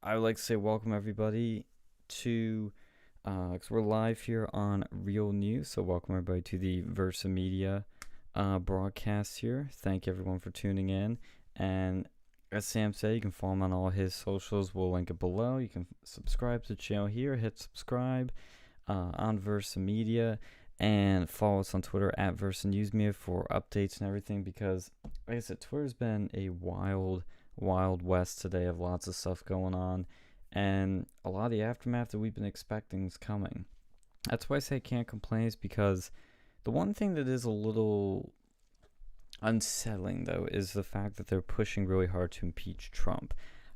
I would like to say welcome everybody to, because we're live here on Real News. So welcome everybody to the Versa Media broadcast here. Thank everyone for tuning in. And as Sam said, you can follow him on all his socials. We'll link it below. You can subscribe to the channel here. Hit subscribe on Versa Media. And follow us on Twitter at Versa News Media for updates and everything. Because, like I said, Twitter's been a wild west today of lots of stuff going on, and a lot of the aftermath that we've been expecting is coming. That's why I say I can't complain, is because the one thing that is a little unsettling, though, is the fact that they're pushing really hard to impeach Trump.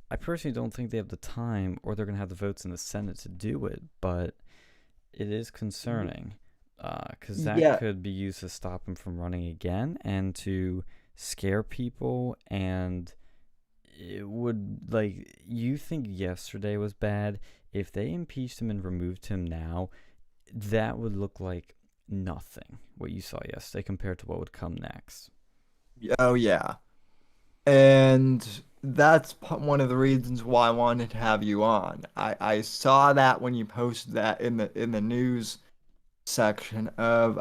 I personally don't think they have the time or they're going to have the votes in the Senate to do it, but it is concerning because that Yeah, could be used to stop him from running again and to scare people. And it would, like, you think yesterday was bad. If they impeached him and removed him now, that would look like nothing, what you saw yesterday, compared to what would come next. oh yeah. And that's one of the reasons why I wanted to have you on. I saw that when you posted that in the news section of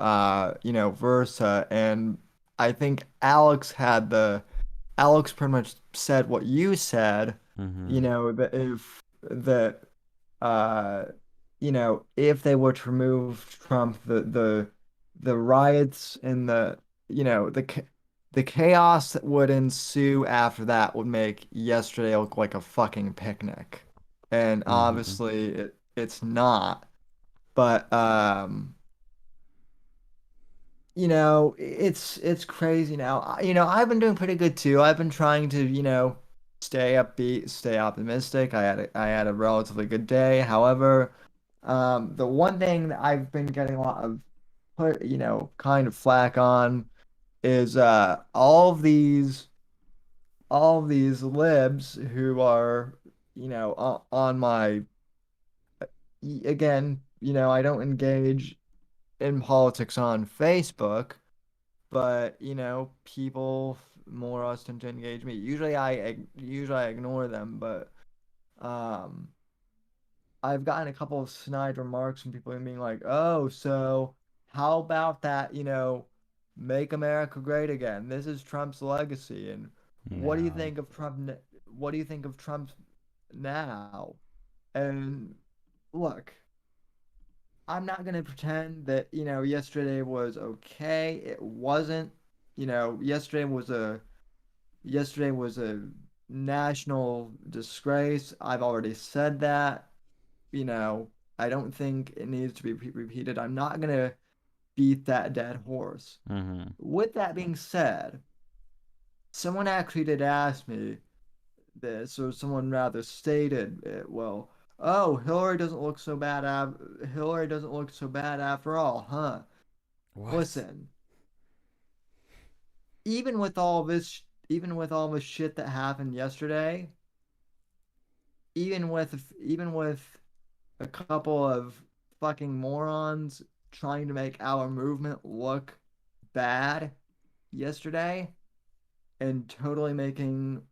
Versa, and I think Alex pretty much said what you said, Mm-hmm. that if that uh if they were to remove Trump, the riots and the chaos that would ensue after that would make yesterday look like a fucking picnic. And Mm-hmm. obviously it's not. But it's crazy now. I've been doing pretty good too. I've been trying to, stay upbeat, stay optimistic. I had a relatively good day. However, the one thing that I've been getting a lot of kind of flack on is all of these libs who are, on my again, I don't engage in politics on Facebook, but people more often to engage me. Usually I ignore them, but um, I've gotten a couple of snide remarks from people being like, "Oh, so how about that? Make America great again. This is Trump's legacy, and what do you No. think of Trump? What do you think of Trump now?" And look, I'm not gonna pretend that, yesterday was okay. It wasn't. Yesterday was a national disgrace. I've already said that. You know, I don't think it needs to be repeated. I'm not gonna beat that dead horse. Mm-hmm. With that being said, someone actually did ask me this, or someone rather stated it. Well, oh, Hillary doesn't look so bad after all, huh? What? Listen, even with all this shit that happened yesterday, even with a couple of fucking morons trying to make our movement look bad yesterday and totally making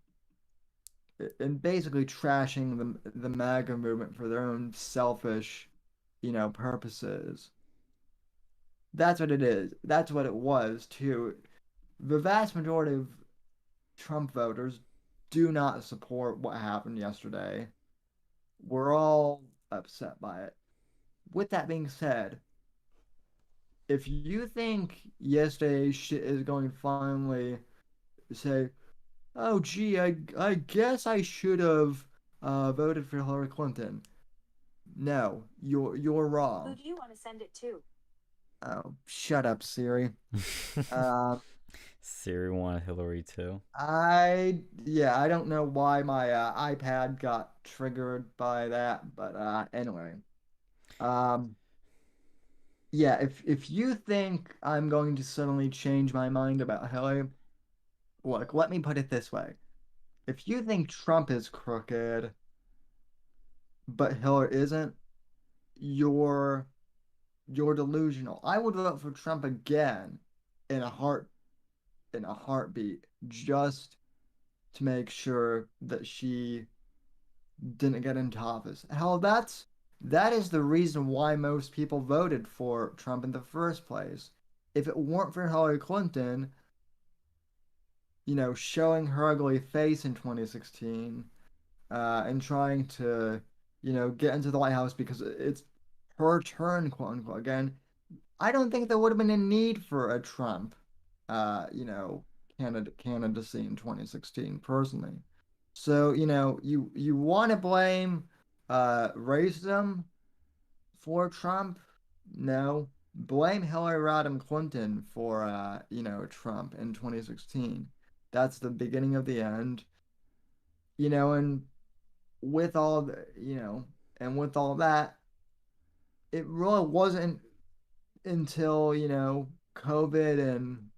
and basically trashing the MAGA movement for their own selfish, purposes. That's what it is. That's what it was too. The vast majority of Trump voters do not support what happened yesterday. We're all upset by it. With that being said, if you think yesterday's shit is going to finally say, "Oh, gee, I guess I should have voted for Hillary Clinton," no, you're Who wrong. do you want to send it to? Oh, shut up, Siri. Uh, Siri wanted Hillary too. yeah, I don't know why my iPad got triggered by that, but anyway. Um, yeah, if you think I'm going to suddenly change my mind about Hillary, look, let me put it this way. If you think Trump is crooked, but Hillary isn't, you're you're delusional. I would vote for Trump again in a heartbeat, just to make sure that she didn't get into office. Hell, that is the reason why most people voted for Trump in the first place. If it weren't for Hillary Clinton, showing her ugly face in 2016, and trying to, get into the White House because it's her turn, quote unquote. Again, I don't think there would have been a need for a Trump, uh, you know, candidacy in 2016, personally. So, you want to blame racism for Trump? No. Blame Hillary Rodham Clinton for Trump in 2016. That's the beginning of the end. And with all the, and with all that, it really wasn't until, COVID and,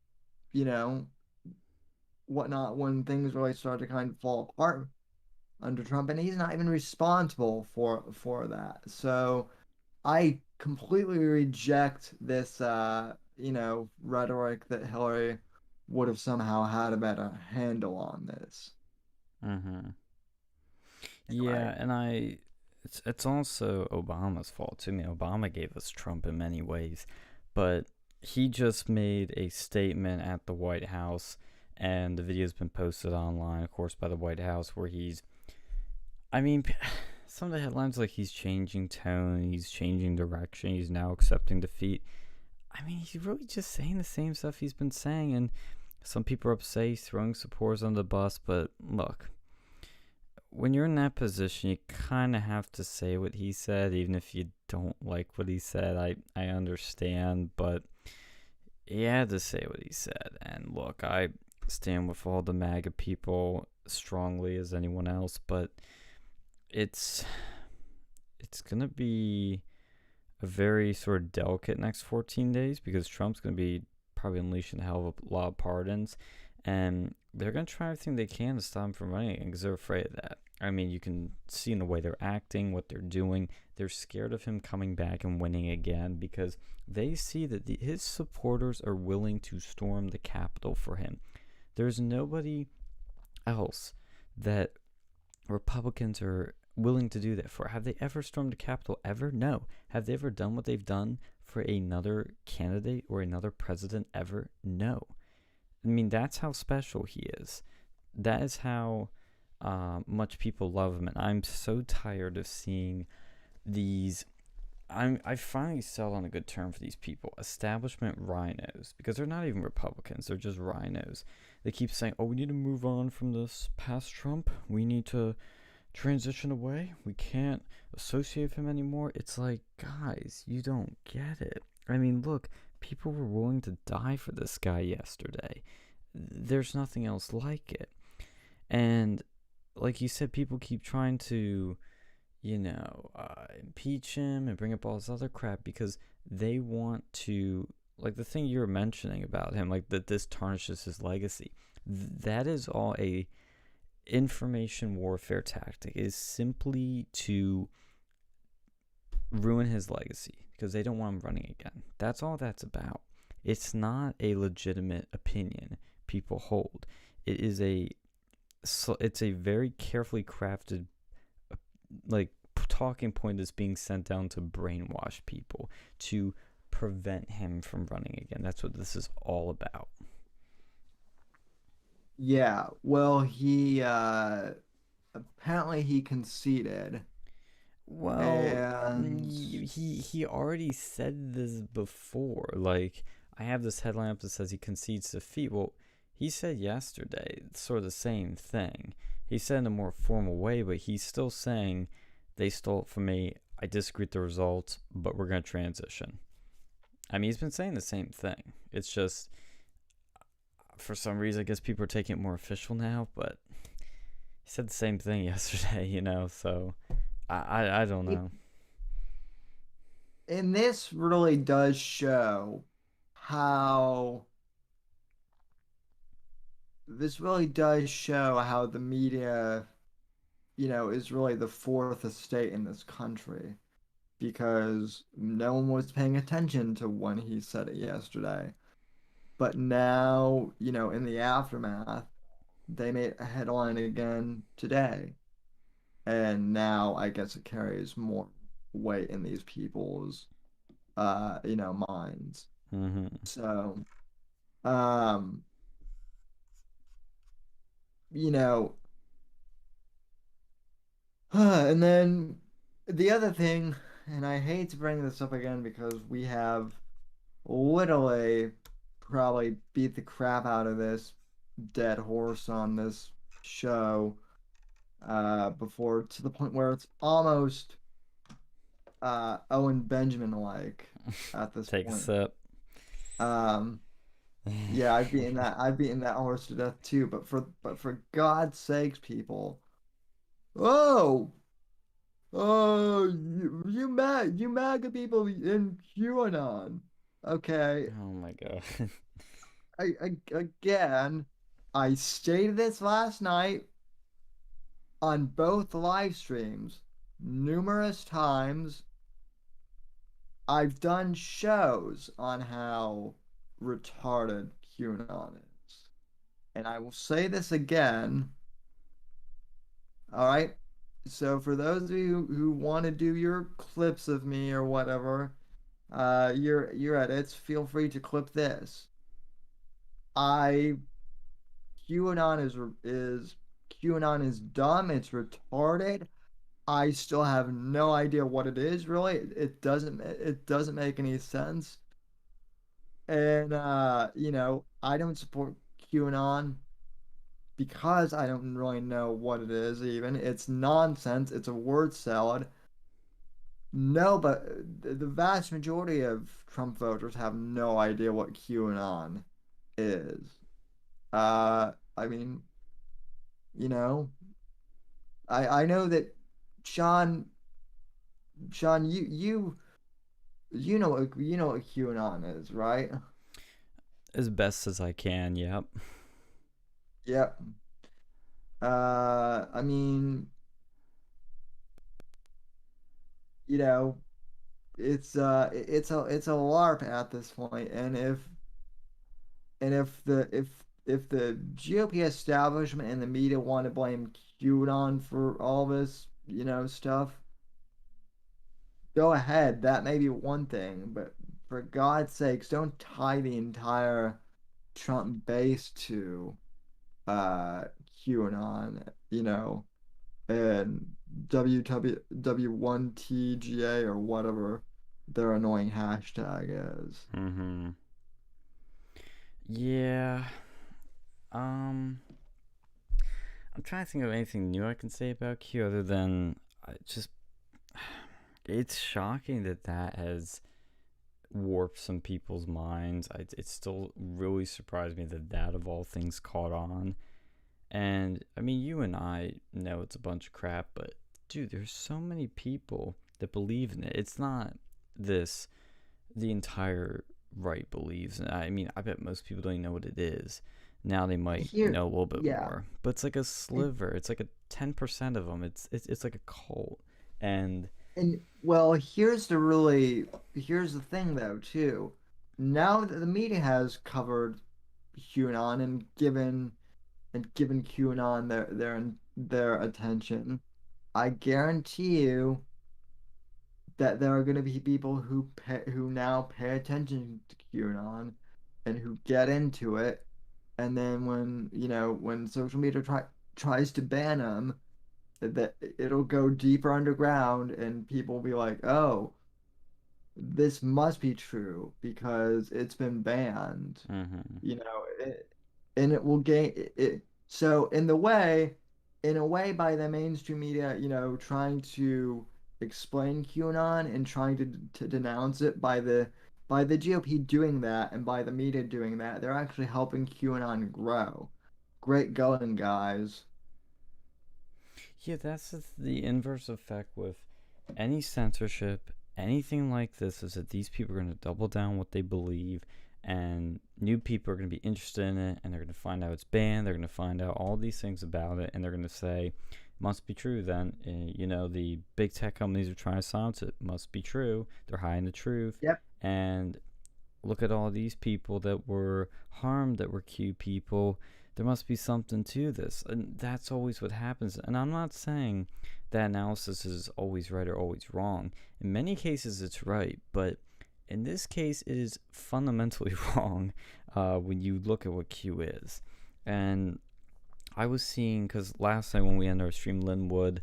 you know, whatnot when things really started to kind of fall apart under Trump, and he's not even responsible for that. So I completely reject this rhetoric that Hillary would have somehow had a better handle on this. Mm-hmm. Anyway, Yeah, and it's also Obama's fault too. I mean, Obama gave us Trump in many ways, but he just made a statement at the White House, and the video's been posted online, of course, by the White House, where I mean, some of the headlines like he's changing tone, he's changing direction, he's now accepting defeat. I mean, he's really just saying the same stuff he's been saying, and some people are upset he's throwing supporters on the bus, but look, when you're in that position, you kind of have to say what he said, even if you don't like what he said. I understand, but he had to say what he said. And look, I stand with all the MAGA people strongly as anyone else, but it's it's gonna be a very sort of delicate next 14 days because Trump's gonna be probably unleashing a hell of a lot of pardons, and they're gonna try everything they can to stop him from running again because they're afraid of that. I mean, you can see in the way they're acting, what they're doing. They're scared of him coming back and winning again because they see that his supporters are willing to storm the Capitol for him. There's nobody else that Republicans are willing to do that for. Have they ever stormed the Capitol? Ever? No. Have they ever done what they've done for another candidate or another president? Ever? No. I mean, that's how special he is. That is how much people love him. And I'm so tired of seeing these. I finally settled on a good term for these people, establishment rhinos, because they're not even Republicans, they're just rhinos. They keep saying, oh, we need to move on from this past Trump, we need to transition away, we can't associate with him anymore. It's like, guys, you don't get it. I mean, look, people were willing to die for this guy yesterday. There's nothing else like it. And like you said, people keep trying to impeach him and bring up all this other crap because they want to, like the thing you were mentioning about him, like that this tarnishes his legacy. That is all a information warfare tactic. It is simply to ruin his legacy because they don't want him running again. That's all that's about. It's not a legitimate opinion people hold. It's a very carefully crafted like talking point that's being sent down to brainwash people to prevent him from running again. That's what this is all about. yeah, well, he apparently he conceded, Well, and he already said this before. Like, I have this headline up that says he concedes defeat. Well, he said yesterday sort of the same thing. He said in a more formal way, but he's still saying they stole it from me. I disagree with the results, but we're going to transition. I mean, he's been saying the same thing. It's just, for some reason, I guess people are taking it more official now, but he said the same thing yesterday, so I don't it, know. and this really does show how the media, is really the fourth estate in this country because no one was paying attention to when he said it yesterday. But now, in the aftermath, they made a headline again today. and now I guess it carries more weight in these people's minds. Mm-hmm. So, um, you know, and then the other thing, and I hate to bring this up again because we have literally probably beat the crap out of this dead horse on this show before, to the point where it's almost Owen Benjamin like at this Take a point. sip. Um, yeah, I've beaten that horse to death too, but for God's sakes, people. Oh, you MAGA people in QAnon. Okay, Oh my god. again, I stated this last night on both live streams numerous times. I've done shows on how retarded QAnon is. And I will say this again. All right. So for those of you who want to do your clips of me or whatever, your edits, feel free to clip this. I is QAnon is dumb, it's retarded. I still have no idea what it is really. It doesn't make any sense. And I don't support QAnon because I don't really know what it is even. It's nonsense. It's a word salad. No, but the vast majority of Trump voters have no idea what QAnon is. I mean, you know, I know that Sean Sean you know what QAnon is, right? As best as I can, yep. Yep. I mean, you know, it's a LARP at this point, and if the GOP establishment and the media want to blame QAnon for all this, stuff, go ahead. That may be one thing, but for God's sakes, don't tie the entire Trump base to uh QAnon, and WWW1TGA or whatever their annoying hashtag is. Mm-hmm. Yeah. Um, I'm trying to think of anything new I can say about Q other than just it's shocking that that has warped some people's minds. It still really surprised me that that of all things caught on. And I mean, you and I know it's a bunch of crap, but dude, there's so many people that believe in it. It's not this the entire right believes. I mean, I bet most people don't even know what it is. Now they might Here, know a little bit yeah. more, but it's like a And sliver. It's like a 10% of them. It's like a cult, and and well, here's the thing though too. Now that the media has covered QAnon and given QAnon their attention, I guarantee you that there are going to be people who now pay attention to QAnon and who get into it, and then when social media tries to ban them, that it'll go deeper underground, and people will be like, oh, this must be true because it's been banned, mm-hmm. and it will gain it. So in a way, by the mainstream media, trying to explain QAnon and trying to denounce it, by the GOP doing that and by the media doing that, they're actually helping QAnon grow. Great going, guys. Yeah, that's the inverse effect with any censorship, anything like this, is that these people are going to double down what they believe, and new people are going to be interested in it, and they're going to find out it's banned. They're going to find out all these things about it, and they're going to say, must be true then. The big tech companies are trying to silence it. Must be true. They're hiding the truth. Yep. And look at all these people that were harmed, that were Q people. there must be something to this. And that's always what happens. And I'm not saying that analysis is always right or always wrong. In many cases, it's right. But in this case, it is fundamentally wrong when you look at what Q is. And I was seeing, because last night when we ended our stream, Linwood,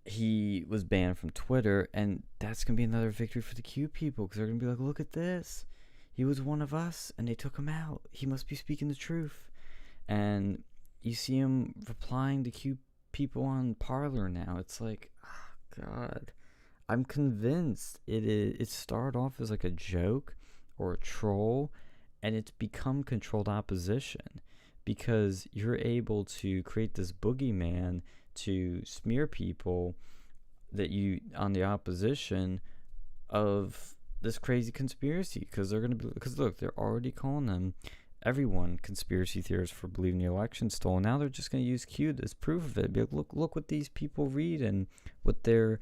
he was banned from Twitter, and that's going to be another victory for the Q people, because they're going to be like, look at this. He was one of us, and they took him out. He must be speaking the truth. And you see him replying to Q people on Parler now. It's like, oh, God. I'm convinced it started off as like a joke or a troll, and it's become controlled opposition, because you're able to create this boogeyman to smear people that you on the opposition of this crazy conspiracy, because they're gonna be, because look, they're already calling them, everyone, conspiracy theorists for believing the election stolen. Now they're just gonna use Q as proof of it. Be like, look what these people read and what they're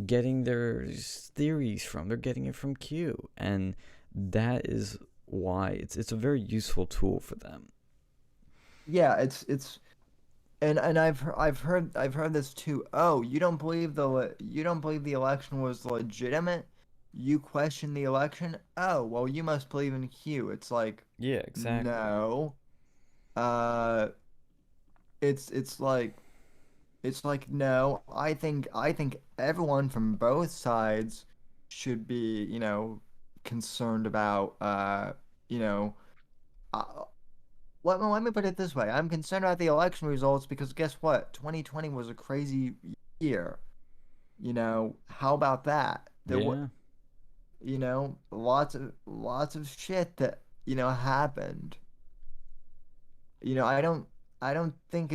getting their theories from. They're getting it from Q, and that is why it's a very useful tool for them. Yeah, and I've heard this too. Oh, you don't believe the election was legitimate? You question the election? Oh, well, you must believe in Q. It's like, Yeah, exactly. no. Uh, it's it's like it's like no. I think everyone from both sides should be, concerned about you know, uh, let me put it this way. I'm concerned about the election results because guess what? 2020 was a crazy year. How about that? Yeah. Lots of shit that, happened. I don't think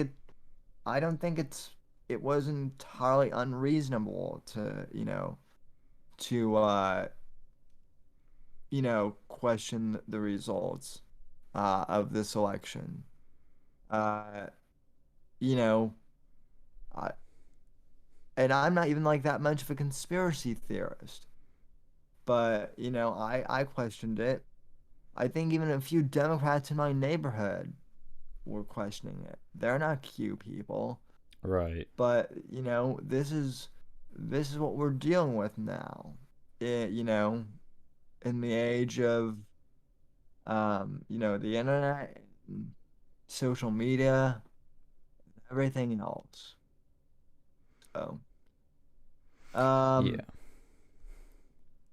it was entirely unreasonable to question the results of this election. Uh, you know, I, and I'm not even like that much of a conspiracy theorist, but I questioned it. I think even a few Democrats in my neighborhood were questioning it. They're not Q people, Right. but this is what we're dealing with now. In the age of the internet, and social media, everything else. So, Yeah.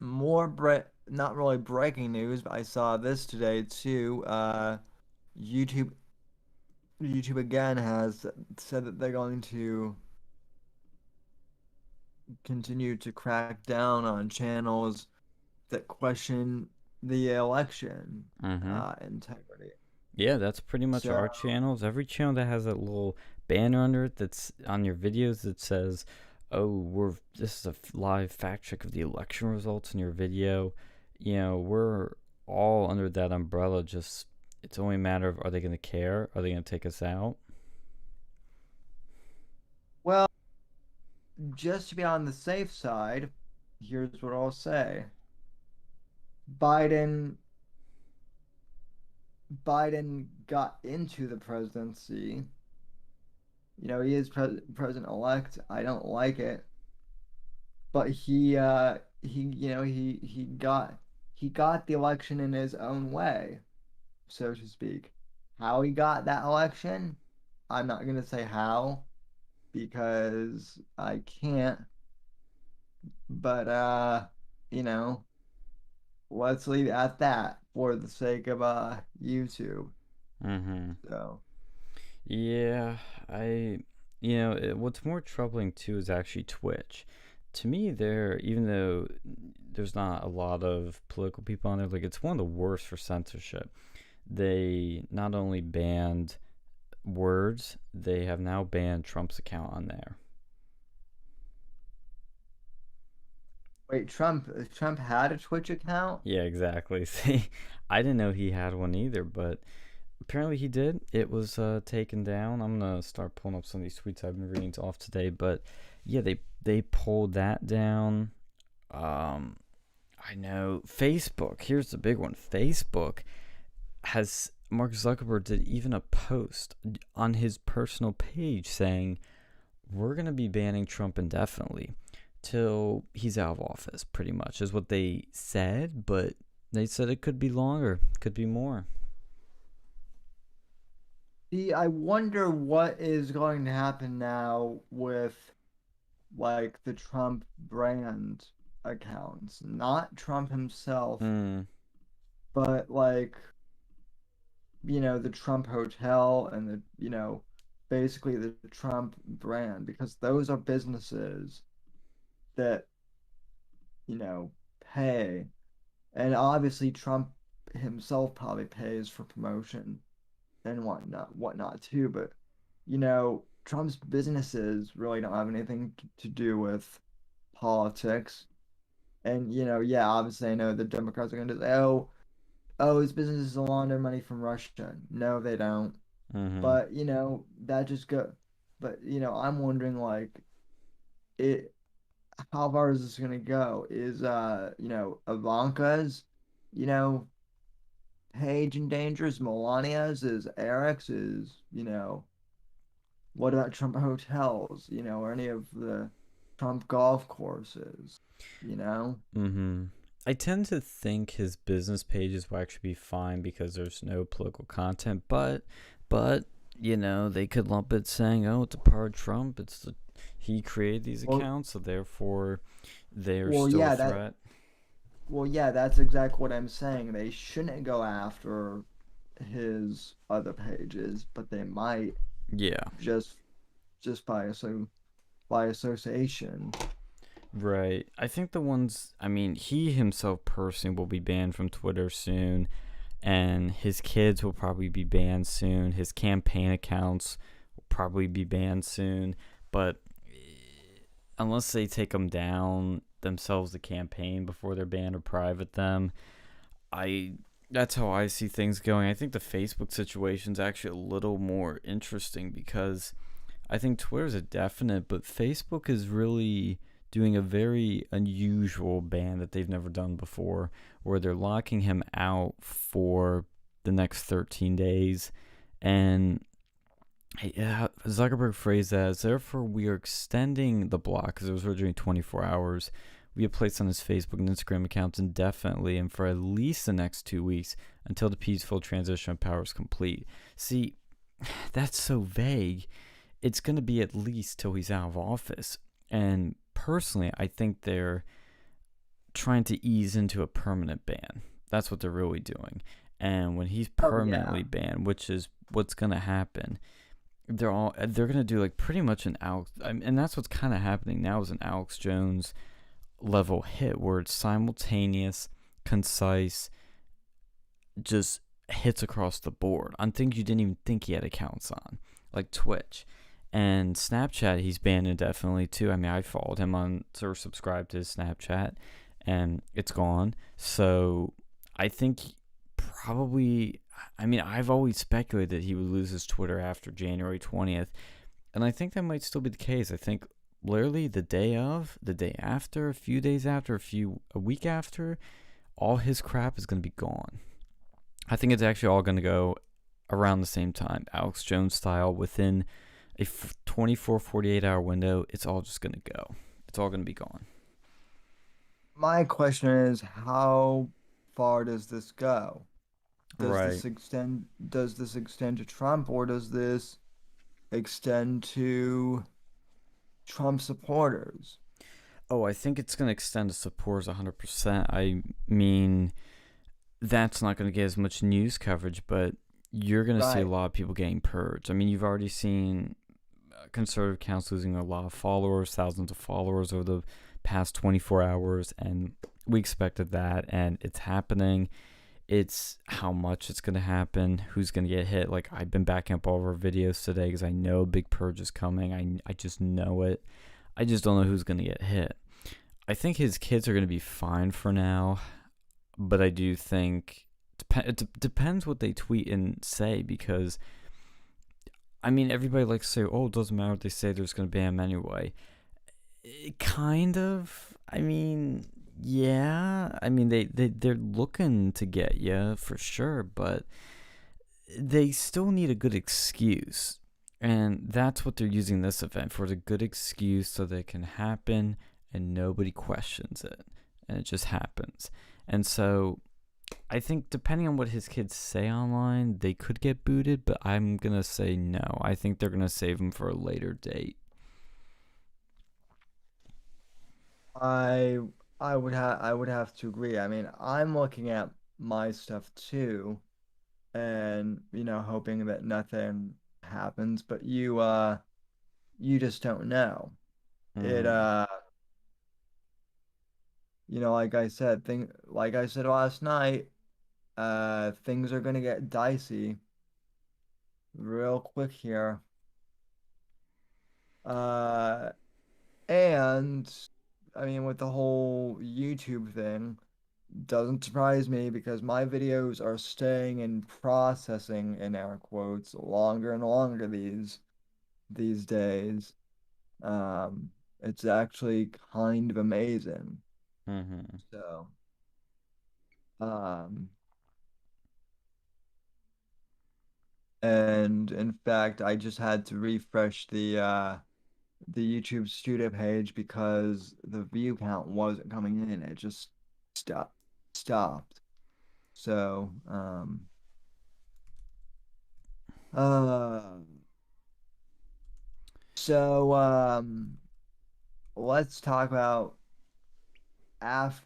um, not really breaking news, but I saw this today too. YouTube, YouTube again has said that they're going to continue to crack down on channels that question the election Mm-hmm. integrity. Yeah, that's pretty much So, our channels. Every channel that has that little banner under it that's on your videos that says, "Oh, this is a live fact check of the election results" in your video. We're all under that umbrella. Just it's only a matter of, are they going to care? Are they going to take us out? well, just to be on the safe side, here's what I'll say. Biden Biden got into the presidency. He is president-elect. I don't like it, but he got the election in his own way, so to speak. How he got that election, I'm not gonna say how because I can't, but you know, let's leave it at that for the sake of YouTube. Mm-hmm. So, Yeah, what's more troubling too is actually Twitch. To me, even though there's not a lot of political people on there, like it's one of the worst for censorship. They not only banned words, they have now banned Trump's account on there. wait, Trump had a Twitch account? Yeah, exactly. See, I didn't know he had one either, but apparently he did. It was taken down. I'm gonna start pulling up some of these tweets I've been reading off today, but yeah, they pulled that down. I know Facebook. Here's the big one. Facebook has Mark Zuckerberg did even a post on his personal page saying, we're going to be banning Trump indefinitely till he's out of office, pretty much, is what they said. But they said it could be longer, could be more. See, I wonder what is going to happen now with like the Trump brand accounts, not Trump himself, Hmm. but like, the Trump Hotel and basically the Trump brand, because those are businesses that, you know, pay. And obviously Trump himself probably pays for promotion and whatnot too, but Trump's businesses really don't have anything to do with politics. And yeah, obviously I know the Democrats are gonna say, oh, his businesses launder money from Russia. No, they don't. Mm-hmm. But that just go. But I'm wondering like it. How far is this gonna go? Is Ivanka's, you know, Page in danger? Is Melania's? Is Eric's? Is what about Trump hotels? Or any of the Trump golf courses? You know? Mm-hmm. I tend to think his business pages will actually be fine because there's no political content, but they could lump it saying, "Oh, it's a part of Trump. He created these Well, accounts, so therefore they're well, still a yeah, that threat." Well, yeah, that's exactly what I'm saying. They shouldn't go after his other pages, but they might Yeah, just by association. right. I think he himself personally will be banned from Twitter soon, and his kids will probably be banned soon. His campaign accounts will probably be banned soon, but unless they take them down themselves, the campaign, before they're banned or private them, I that's how I see things going. I think the Facebook situation is actually a little more interesting because I think Twitter's a definite, but Facebook is really doing a very unusual ban that they've never done before, where they're locking him out for the next 13 days. And Zuckerberg phrased that as, therefore, we are extending the block, because it was originally 24 hours. We have placed on his Facebook and Instagram accounts indefinitely and for at least the next 2 weeks until the peaceful transition of power is complete. See, that's so vague. It's going to be at least till he's out of office. And personally, I think they're trying to ease into a permanent ban. That's what they're really doing. And when he's Oh yeah. permanently banned, which is what's going to happen, they're going to do like pretty much an Alex, and that's what's kind of happening now, is an Alex Jones level hit where it's simultaneous, concise, just hits across the board on things you didn't even think he had accounts on, like Twitch. And Snapchat, he's banned indefinitely too. I mean, I followed him on or subscribed to his Snapchat, and it's gone. So I think probably, I mean, I've always speculated that he would lose his Twitter after January 20th, and I think that might still be the case. I think literally the day of, the day after, a few days after, a week after, all his crap is going to be gone. I think it's actually all going to go around the same time, Alex Jones style, within a 24, 48-hour window. It's all just going to go. It's all going to be gone. My question is, how far does this go? Right. Does this extend to Trump, or does this extend to Trump supporters? Oh, I think it's going to extend to supporters 100%. I mean, that's not going to get as much news coverage, but you're going to see a Right. lot of people getting purged. I mean, you've already seen conservative accounts losing a lot of followers, thousands of followers over the past 24 hours, and we expected that, and it's happening. It's how much it's going to happen, who's going to get hit. Like, I've been backing up all of our videos today because I know a big purge is coming. I just know it. I just don't know who's going to get hit. I think his kids are going to be fine for now, but I do think it depends what they tweet and say, because I mean, everybody likes to say, "Oh, it doesn't matter what they say; they're just going to ban him anyway." Kind of. I mean, yeah. I mean, they're looking to get you for sure, but they still need a good excuse. And that's what they're using this event for, the good excuse so that it can happen and nobody questions it. And it just happens. And so I think depending on what his kids say online, they could get booted, but I'm going to say no. I think they're going to save him for a later date. I I would have to agree. I mean, I'm looking at my stuff too, and hoping that nothing happens, but you just don't know. It Mm-hmm. like I said last night, things are gonna get dicey real quick here. Uh and I mean, with the whole YouTube thing, doesn't surprise me because my videos are staying in processing, in air quotes, longer and longer these days. Um, it's actually kind of amazing. Mm-hmm. So, um, and in fact, I just had to refresh the YouTube studio page because the view count wasn't coming in. It just stopped. So, uh, so let's talk about af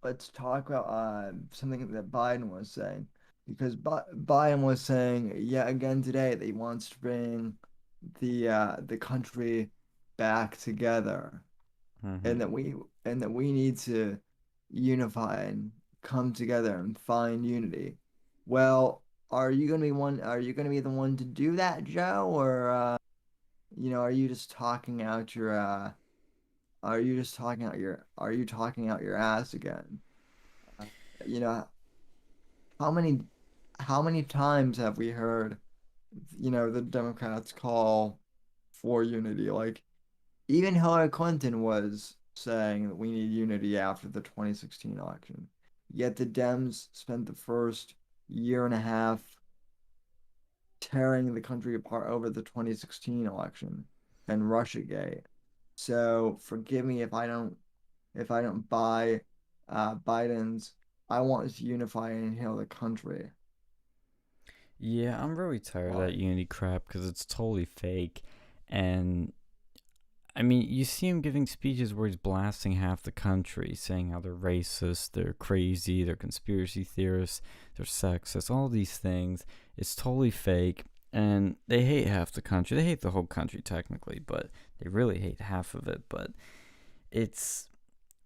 let's talk about something that Biden was saying because Biden was saying yet again today that he wants to bring the country back together, and Mm-hmm. that we need to unify and come together and find unity. Well, are you gonna be the one to do that, Joe, or are you just talking out your are you talking out your ass again? Uh, you know, how many how many times have we heard, the Democrats call for unity? Like even Hillary Clinton was saying that we need unity after the 2016 election. Yet the Dems spent the first year and a half tearing the country apart over the 2016 election and Russiagate. So forgive me if I don't buy Biden's I want us to unify and heal the country Yeah, I'm really tired of that line. unity crap because it's totally fake. And I mean, you see him giving speeches where he's blasting half the country, saying how they're racist, they're crazy, they're conspiracy theorists, they're sexist, all these things. It's totally fake. And they hate half the country. They hate the whole country, technically, but they really hate half of it. But it's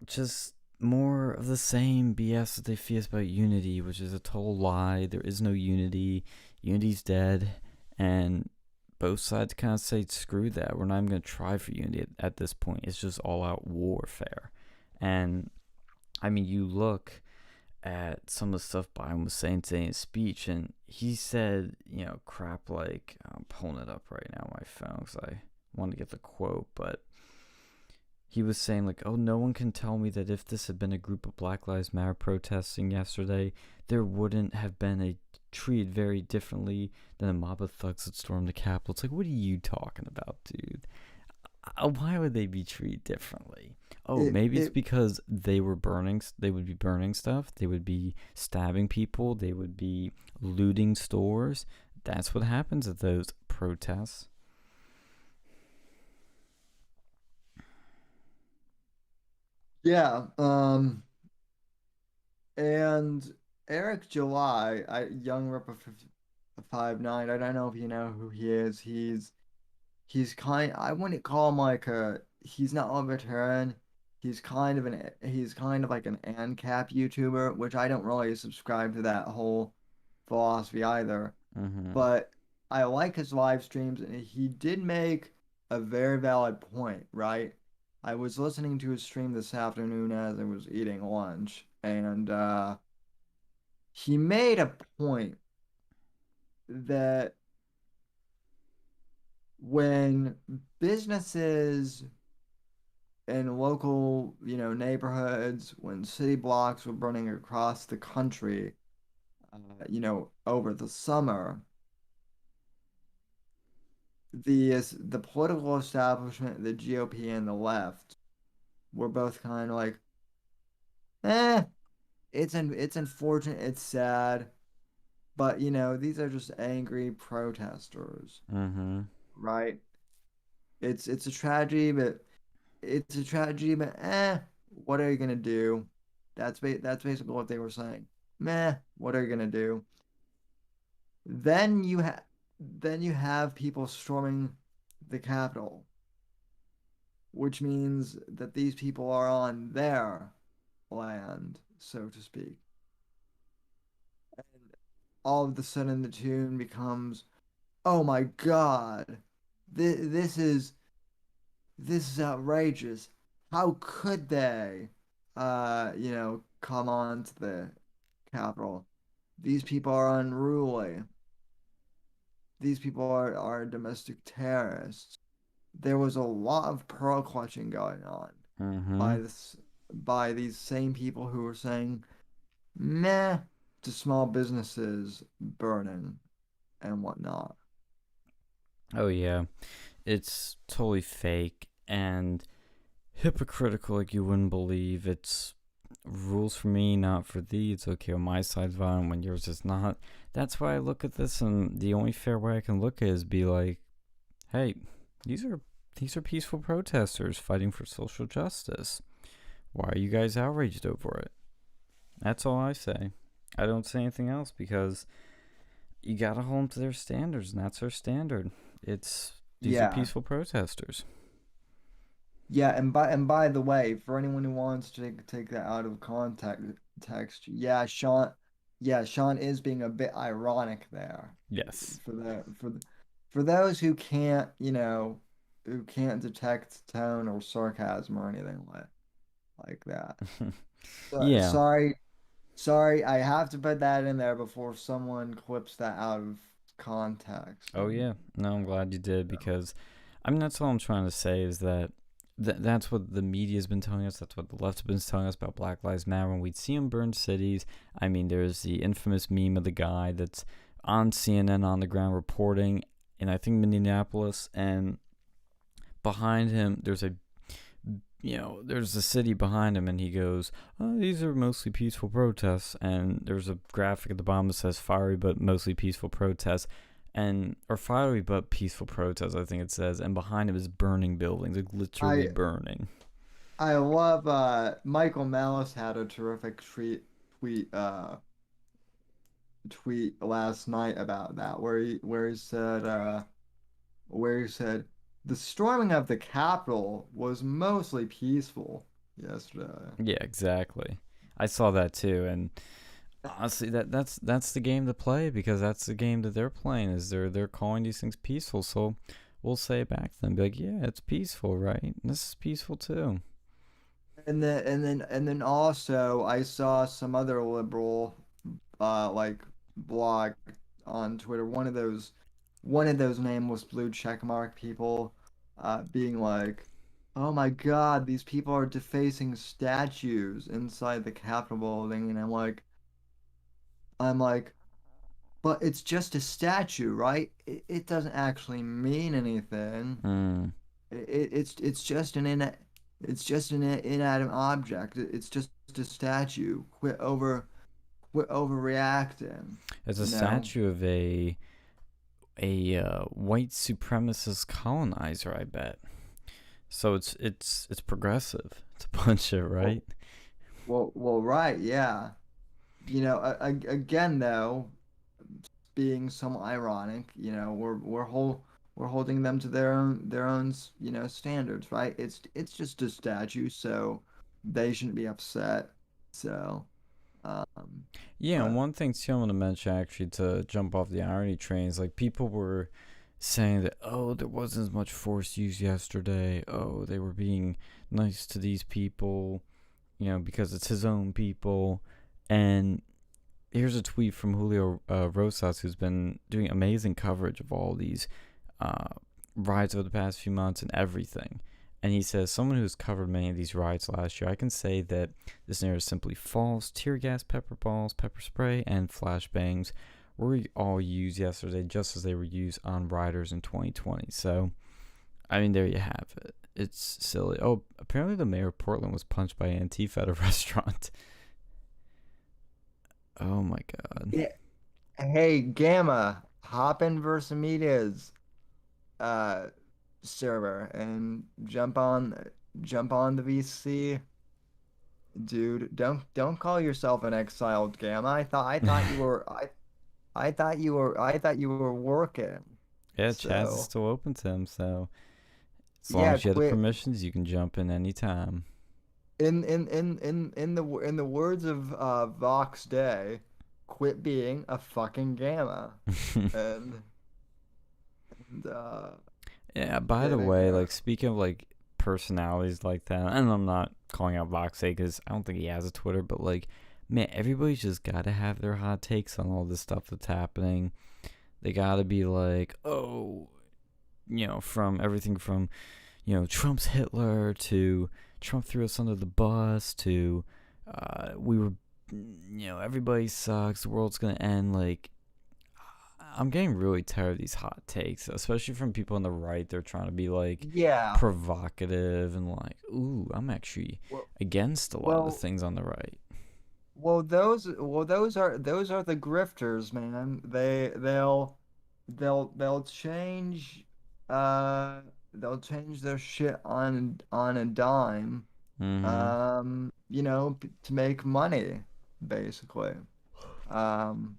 just more of the same BS that they fear about unity, which is a total lie. There is no unity. Unity's dead. And both sides kind of say, screw that. We're not even going to try for unity at this point. It's just all out warfare. And I mean, you look at some of the stuff Biden was saying today in his speech, and he said, crap like, I'm pulling it up right now on my phone because I want to get the quote, but he was saying, like, oh, no one can tell me that if this had been a group of Black Lives Matter protesting yesterday, there wouldn't have been a treated very differently than a mob of thugs that stormed the Capitol. It's like, what are you talking about, dude? Why would they be treated differently? Oh, It maybe it's it because they would be burning stuff, they would be stabbing people, they would be looting stores. That's what happens at those protests. Yeah, and Eric July, young rep of 5'9", I don't know if you know who he is. I wouldn't call him like he's not libertarian. He's kind of like an ANCAP YouTuber, which I don't really subscribe to that whole philosophy either. Mm-hmm. But I like his live streams, and he did make a very valid point, right? I was listening to his stream this afternoon as I was eating lunch, and he made a point that when businesses in local, neighborhoods, when city blocks were burning across the country, over the summer, the political establishment, the GOP and the left, were both kind of like, eh, it's unfortunate, it's sad, but these are just angry protesters, Mm-hmm. right? It's a tragedy, but what are you gonna do? That's basically what they were saying. Meh, what are you gonna do? Then you have people storming the Capitol, which means that these people are on their land, so to speak. And all of a sudden the tune becomes, "Oh my God, this is outrageous. How could they, come on to the Capitol? These people are unruly. These people are domestic terrorists." There was a lot of pearl clutching going on Mm-hmm. by this by these same people who were saying meh to small businesses burning and whatnot. Oh yeah, it's totally fake and hypocritical like you wouldn't believe. It's rules for me, not for thee. It's okay when my side's violent when yours is not. That's why I look at this, and the only fair way I can look at it is be like, hey, these are peaceful protesters fighting for social justice. Why are you guys outraged over it? That's all I say. I don't say anything else because you gotta hold them to their standards, and that's their standard. It's These are Yeah. peaceful protesters. Yeah, and by the way, for anyone who wants to take that out of context, Sean is being a bit ironic there. Yes. For those who can't, who can't detect tone or sarcasm or anything like that. So, Yeah. sorry, I have to put that in there before someone clips that out of context. Oh And yeah. No, I'm glad you did because, I mean, that's all I'm trying to say is that that's what the media's been telling us. That's what the left's been telling us about Black Lives Matter. When we'd see them burn cities, I mean, there's the infamous meme of the guy that's on CNN on the ground reporting in I think Minneapolis, and behind him there's a city behind him, and he goes, "Oh, these are mostly peaceful protests." And there's a graphic at the bottom that says "fiery but mostly peaceful protests," or "fiery but peaceful protests," I think it says. And behind him is burning buildings, like literally I burning. I love Michael Malice had a terrific tweet tweet last night about that where he said the storming of the Capitol was mostly peaceful yesterday. Yeah, exactly. I saw that too, and honestly, that's the game to play because that's the game that they're playing. Is they're calling these things peaceful, so we'll say it back to them, be like, yeah, it's peaceful, right? This is peaceful too. And then also I saw some other liberal like blog on Twitter, one of those nameless blue checkmark people being like, "Oh my God, these people are defacing statues inside the Capitol building," and I'm like, but it's just a statue, right? It doesn't actually mean anything. Mm. It's just an inanimate object. It's just a statue. Quit overreacting, It's a you know? statue of a white supremacist colonizer, I bet. So it's progressive to punch it, Well, right? right, yeah. Again though, being somewhat ironic, we're holding them to their own standards, right? It's just a statue, so they shouldn't be upset. So, um, Yeah, and but one thing too I want to mention actually to jump off the irony train is like people were saying that, oh, there wasn't as much force used yesterday. Oh, they were being nice to these people, because it's his own people. And here's a tweet from Julio Rosas, who's been doing amazing coverage of all these uh, riots over the past few months and everything. And he says, someone who's covered many of these riots last year, I can say that this narrative is simply false. Tear gas, pepper balls, pepper spray, and flashbangs were all used yesterday just as they were used on rioters in 2020. So, I mean, there you have it. It's silly. Oh, apparently the mayor of Portland was punched by Antifa at a restaurant. Oh my god. Yeah. Hey, Gamma, hop in Versa Media's uh server and jump on the VC. Dude, don't call yourself an exiled Gamma. I thought you were I thought you were working. Yeah, Chaz is So still open to him, so as long yeah, as you have the quit permissions, you can jump in anytime. in the words of Vox Day, quit being a fucking Gamma. And and Yeah, by the getting way, like speaking of like personalities like that, and I'm not calling out Voxay because I don't think he has a Twitter, but like, man, everybody's just gotta have their hot takes on all this stuff that's happening. They gotta be like, oh, from everything from, Trump's Hitler to Trump threw us under the bus to, we were, everybody sucks, the world's gonna end. Like, I'm getting really tired of these hot takes, especially from people on the right. They're trying to be like yeah. provocative and like, ooh, I'm actually Well, against a lot of the well, things on the right. those are the grifters, man. They'll change uh they'll change their shit on a dime, Mm-hmm. to make money, basically. Um,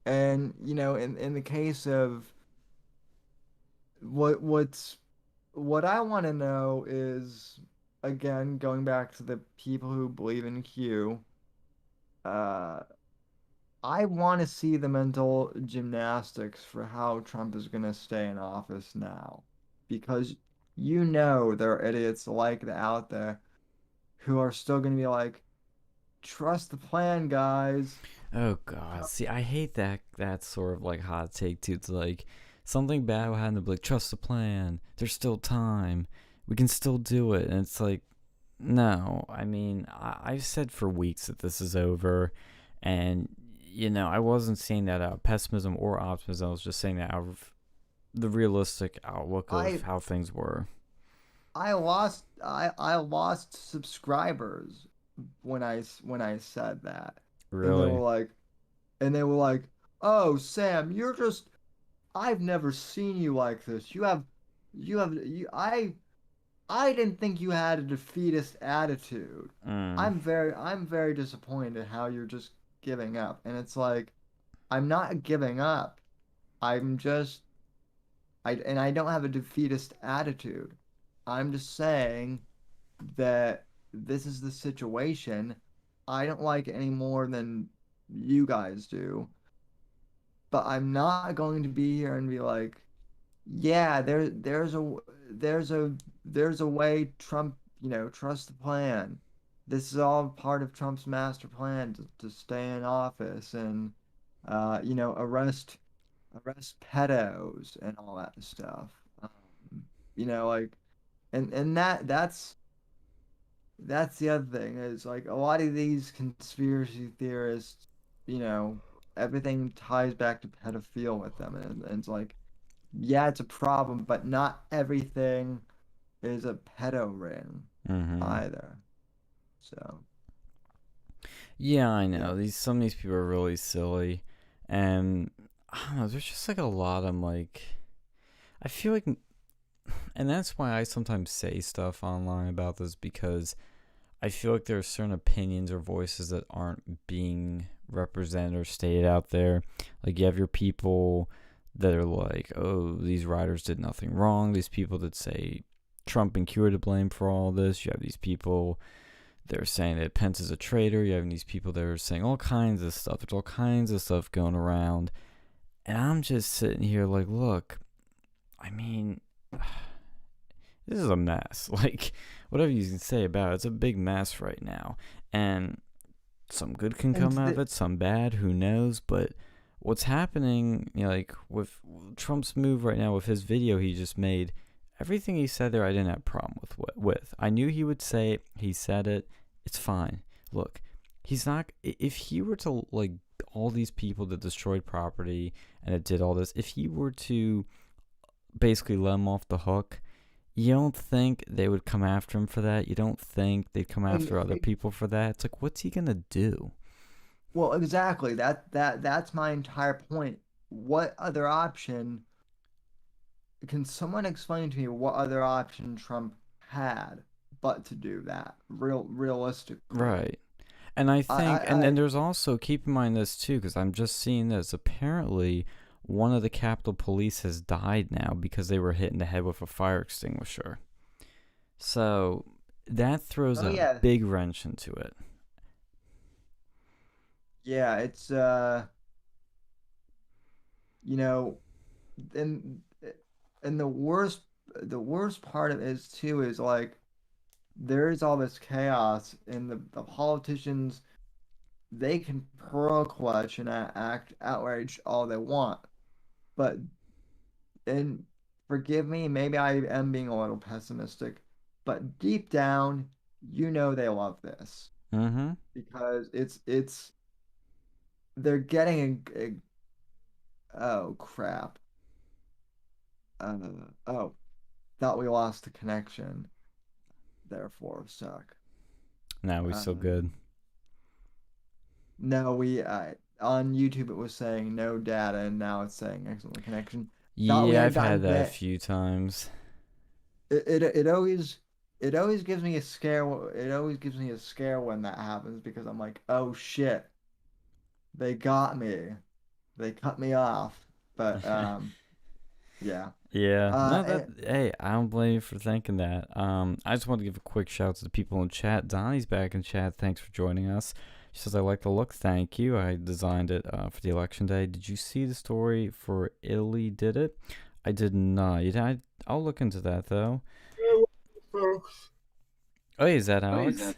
and in the case of what I want to know is, again, going back to the people who believe in Q, uh, I want to see the mental gymnastics for how Trump is going to stay in office now. Because there are idiots like that out there who are still going to be like, trust the plan, guys. Oh God, see, I hate that sort of like hot take too. It's like something bad will happen to be like, trust the plan. There's still time. We can still do it. And it's like, no. I mean, I've said for weeks that this is over, and I wasn't saying that out of pessimism or optimism. I was just saying that out of the realistic outlook of I how things were. I lost subscribers when I said that. And they were Really. like and they were like, "Oh, Sam, you're just I've never seen you like this. I didn't think you had a defeatist attitude. Mm. I'm very disappointed how you're just giving up." And it's like, I'm not giving up. I'm just I don't have a defeatist attitude. I'm just saying that this is the situation. I don't like it any more than you guys do, but I'm not going to be here and be like, yeah, there's a way Trump, trust the plan. This is all part of Trump's master plan to stay in office and arrest pedos and all that stuff. Like, and that's the other thing is like a lot of these conspiracy theorists, you know, everything ties back to pedophile with them, and it's like, yeah, it's a problem, but not everything is a pedo ring Mm-hmm. either. So Yeah, I yeah, know. Some of these people are really silly, and I don't know. There's just like a lot of like. I feel like, and that's why I sometimes say stuff online about this because I feel like there are certain opinions or voices that aren't being represented or stated out there. Like you have your people that are like, oh, these riders did nothing wrong. These people that say Trump and Q are to blame for all this. You have these people that are saying that Pence is a traitor. You have these people that are saying all kinds of stuff. There's all kinds of stuff going around. And I'm just sitting here like, look, I mean, this is a mess. Like, whatever you can say about it, it's a big mess right now. And some good can and come out of the, it, some bad, who knows? But what's happening, like, with Trump's move right now with his video he just made, everything he said there, I didn't have a problem with. I knew he would say it. He said it. It's fine. Look, he's not. If he were to like all these people that destroyed property and that did all this, if he were to basically let him off the hook, you don't think they would come after him for that? You don't think they'd come after other people for that? It's like, what's he gonna do? Well, exactly. That's my entire point. What other option can someone explain to me what other option Trump had but to do that? Realistically. Right. And I I think, and I, then I there's also, keep in mind this too, because I'm just seeing this. Apparently, one of the Capitol Police has died now because they were hit in the head with a fire extinguisher. So that throws oh a yeah. big wrench into it. Yeah, it's you know, and and the worst part of it is too is like there is all this chaos and the politicians they can pearl clutch and act outraged all they want. But and forgive me, maybe I am being a little pessimistic, but deep down, they love this Mm-hmm. because it's they're getting oh crap. Uh, oh, thought we lost the connection there for a sec. Now we so good. No, we on YouTube it was saying no data, and now it's saying excellent connection. Thought we Yeah, had I've gotten had that a back. few times. It always gives me a scare. It always gives me a scare when that happens because I'm like, oh shit, they got me. They cut me off. But yeah. Yeah, no, that, And hey, I don't blame you for thinking that. I just want to give a quick shout out to the people in chat. Donnie's back in chat. Thanks for joining us. She says, I like the look. Thank you. I designed it for the election day. Did you see the story for Italy did it? I did not. I'll look into that, though. Folks. Oh, is that Alex?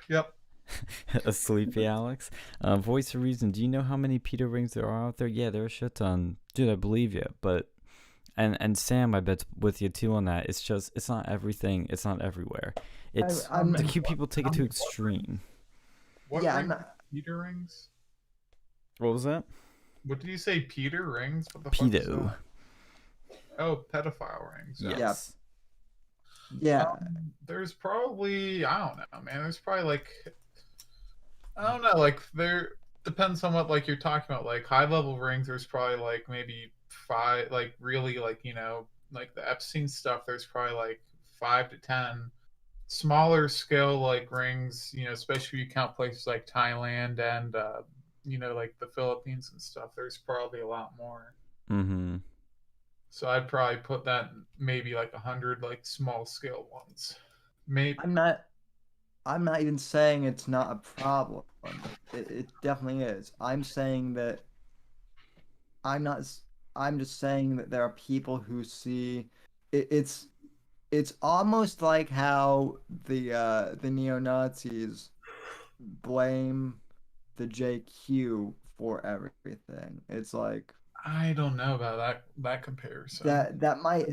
Yep. A sleepy Alex. Voice of Reason. Do you know how many Peter rings there are out there? Yeah, there are a shit ton. Dude, I believe you. But and Sam, I bet's with you too on that. It's just it's not everything. It's not everywhere. It's How I'm the many? cute people take it to What extreme. yeah, I'm rings? not. Peter rings? What was that? What did you say? Peter rings? What the fuck is Pedo. that? Oh, pedophile rings. Yeah. Yeah, Yes. yeah. There's probably I don't know, man. There's probably like I don't know, like there depends on what like you're talking about. Like high level rings, there's probably like maybe five, like really like like the Epstein stuff. There's probably like 5 to 10 smaller scale like rings. Especially if you count places like Thailand and like the Philippines and stuff. There's probably a lot more. Mm-hmm. So I'd probably put that maybe like 100 like small scale ones, maybe. I'm not. I'm not even saying it's not a problem. It definitely is. I'm not. I'm just saying that there are people who see it's almost like how the neo-Nazis blame the JQ for everything. It's like I don't know about that comparison. that that might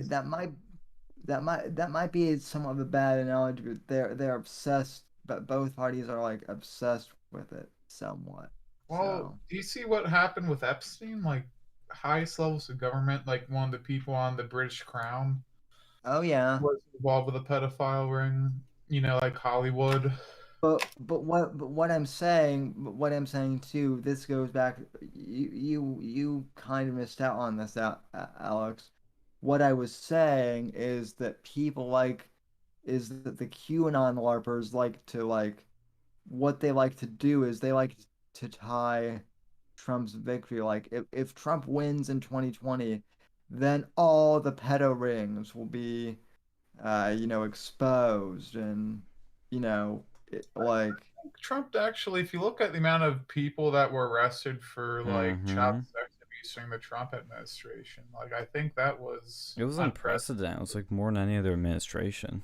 be somewhat of a bad analogy, but they're obsessed. But both parties are like obsessed with it somewhat. Well, So, do you see what happened with Epstein? Like highest levels of government, like one of the people on the British Crown oh yeah. was involved with a pedophile ring. Like Hollywood. But what I'm saying too, this goes back. You kind of missed out on this, Alex. What I was saying is that is that the QAnon LARPers what they like to do is they like to tie Trump's victory. Like if Trump wins in 2020, then all the pedo rings will be, exposed and, like, Trump actually, if you look at the amount of people that were arrested for like child Mm-hmm. sex abuse during the Trump administration, like I think that was It was unprecedented. unprecedented. It was like more than any other administration.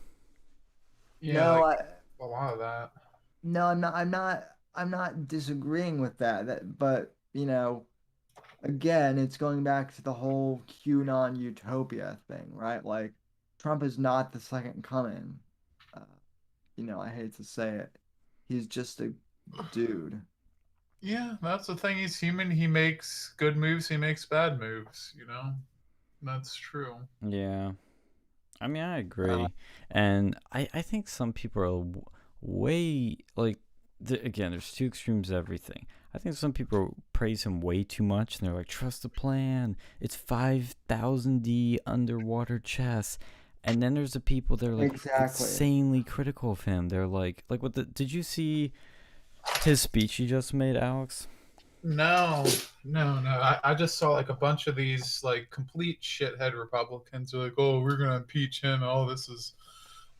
Yeah, no, like I, a lot of that. no, I'm not disagreeing with that. But again, it's going back to the whole QAnon utopia thing, right? Like, Trump is not the second coming. Uh, I hate to say it. He's just a dude. Yeah, that's the thing. He's human. He makes good moves. He makes bad moves. That's true. Yeah. I mean, I Uh, agree. And I think some people are way, like, again, there's two extremes of everything. I think some people praise him way too much, and they're like, trust the plan. It's 5,000D underwater chess. And then there's the people that are like exactly. insanely critical of him. They're like what did you see his speech he just made, Alex? No, no. I just saw like a bunch of these like complete shithead Republicans who are like, oh, we're gonna impeach him. Oh, this is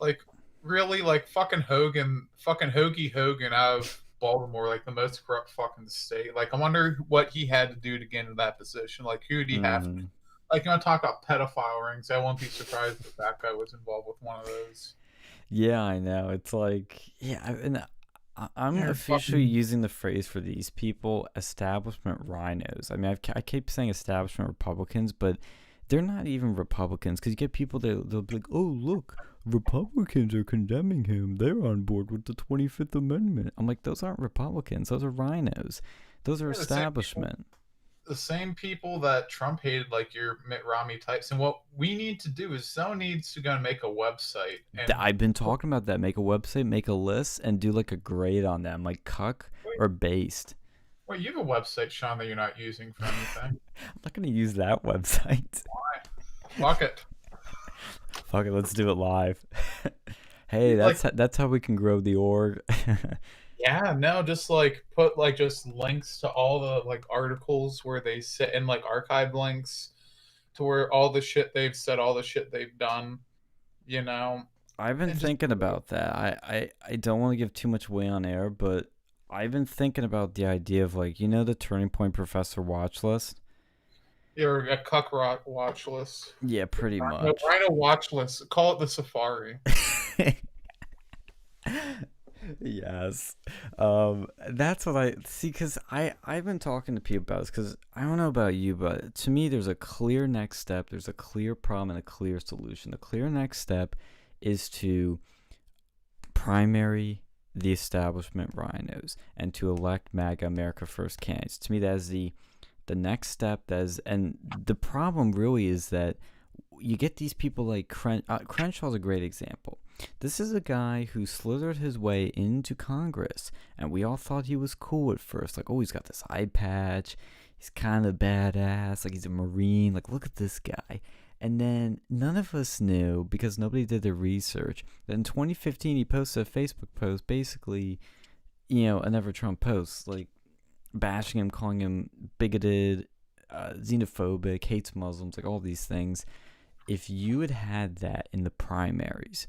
like really like fucking Hoagie Hogan out of Baltimore, like the most corrupt fucking state. Like I wonder what he had to do to get into that position. Like who would he have to? Mm-hmm. Like talk about pedophile rings. I won't be surprised if that guy was involved with one of those. Yeah, I know. It's like, yeah, and I'm They're officially fucking using the phrase for these people, establishment rhinos. I mean, I keep saying establishment Republicans, but they're not even Republicans because you get people that they'll be like, oh, look, Republicans are condemning him. They're on board with the 25th Amendment. I'm like, those aren't Republicans. Those are rhinos. Those are the same people. establishment. The same people that Trump hated, like your Mitt Romney types. And what we need to do is someone needs to go and make a website. And I've been talking about that. Make a website, make a list, and do like a grade on them, like cuck or based. wait, you have a website, Sean, that you're not using for anything. I'm not gonna use that website. Fuck it. Fuck it, let's do it live. Hey, Like, that's how we can grow the org. yeah, no, just like put like just links to all the like articles where they sit in like archive links to where all the shit they've said, all the shit they've done, you know, I've been and just thinking about that. I don't want to give too much away on air, but I've been thinking about the idea of like, the Turning Point Professor watch list? you're a cuck watch list. Yeah, pretty No, much. Rhino watch list. Call it the Safari. Yes. That's what I see, because I've been talking to people about this, because I don't know about you, but to me there's a clear next step, there's a clear problem and a clear solution. The clear next step is to primary the establishment rhinos and to elect MAGA America First candidates. To me, that is the next step. And the problem really is that you get these people like Crenshaw's a great example. This is a guy who slithered his way into Congress, and we all thought he was cool at first. Like, oh, he's got this eye patch, he's kind of badass, like he's a Marine, like look at this guy. And then none of us knew, because nobody did their research, that in 2015 he posted a Facebook post, basically, a Never Trump post, like bashing him, calling him bigoted, xenophobic, hates Muslims, like all these things. If you had that in the primaries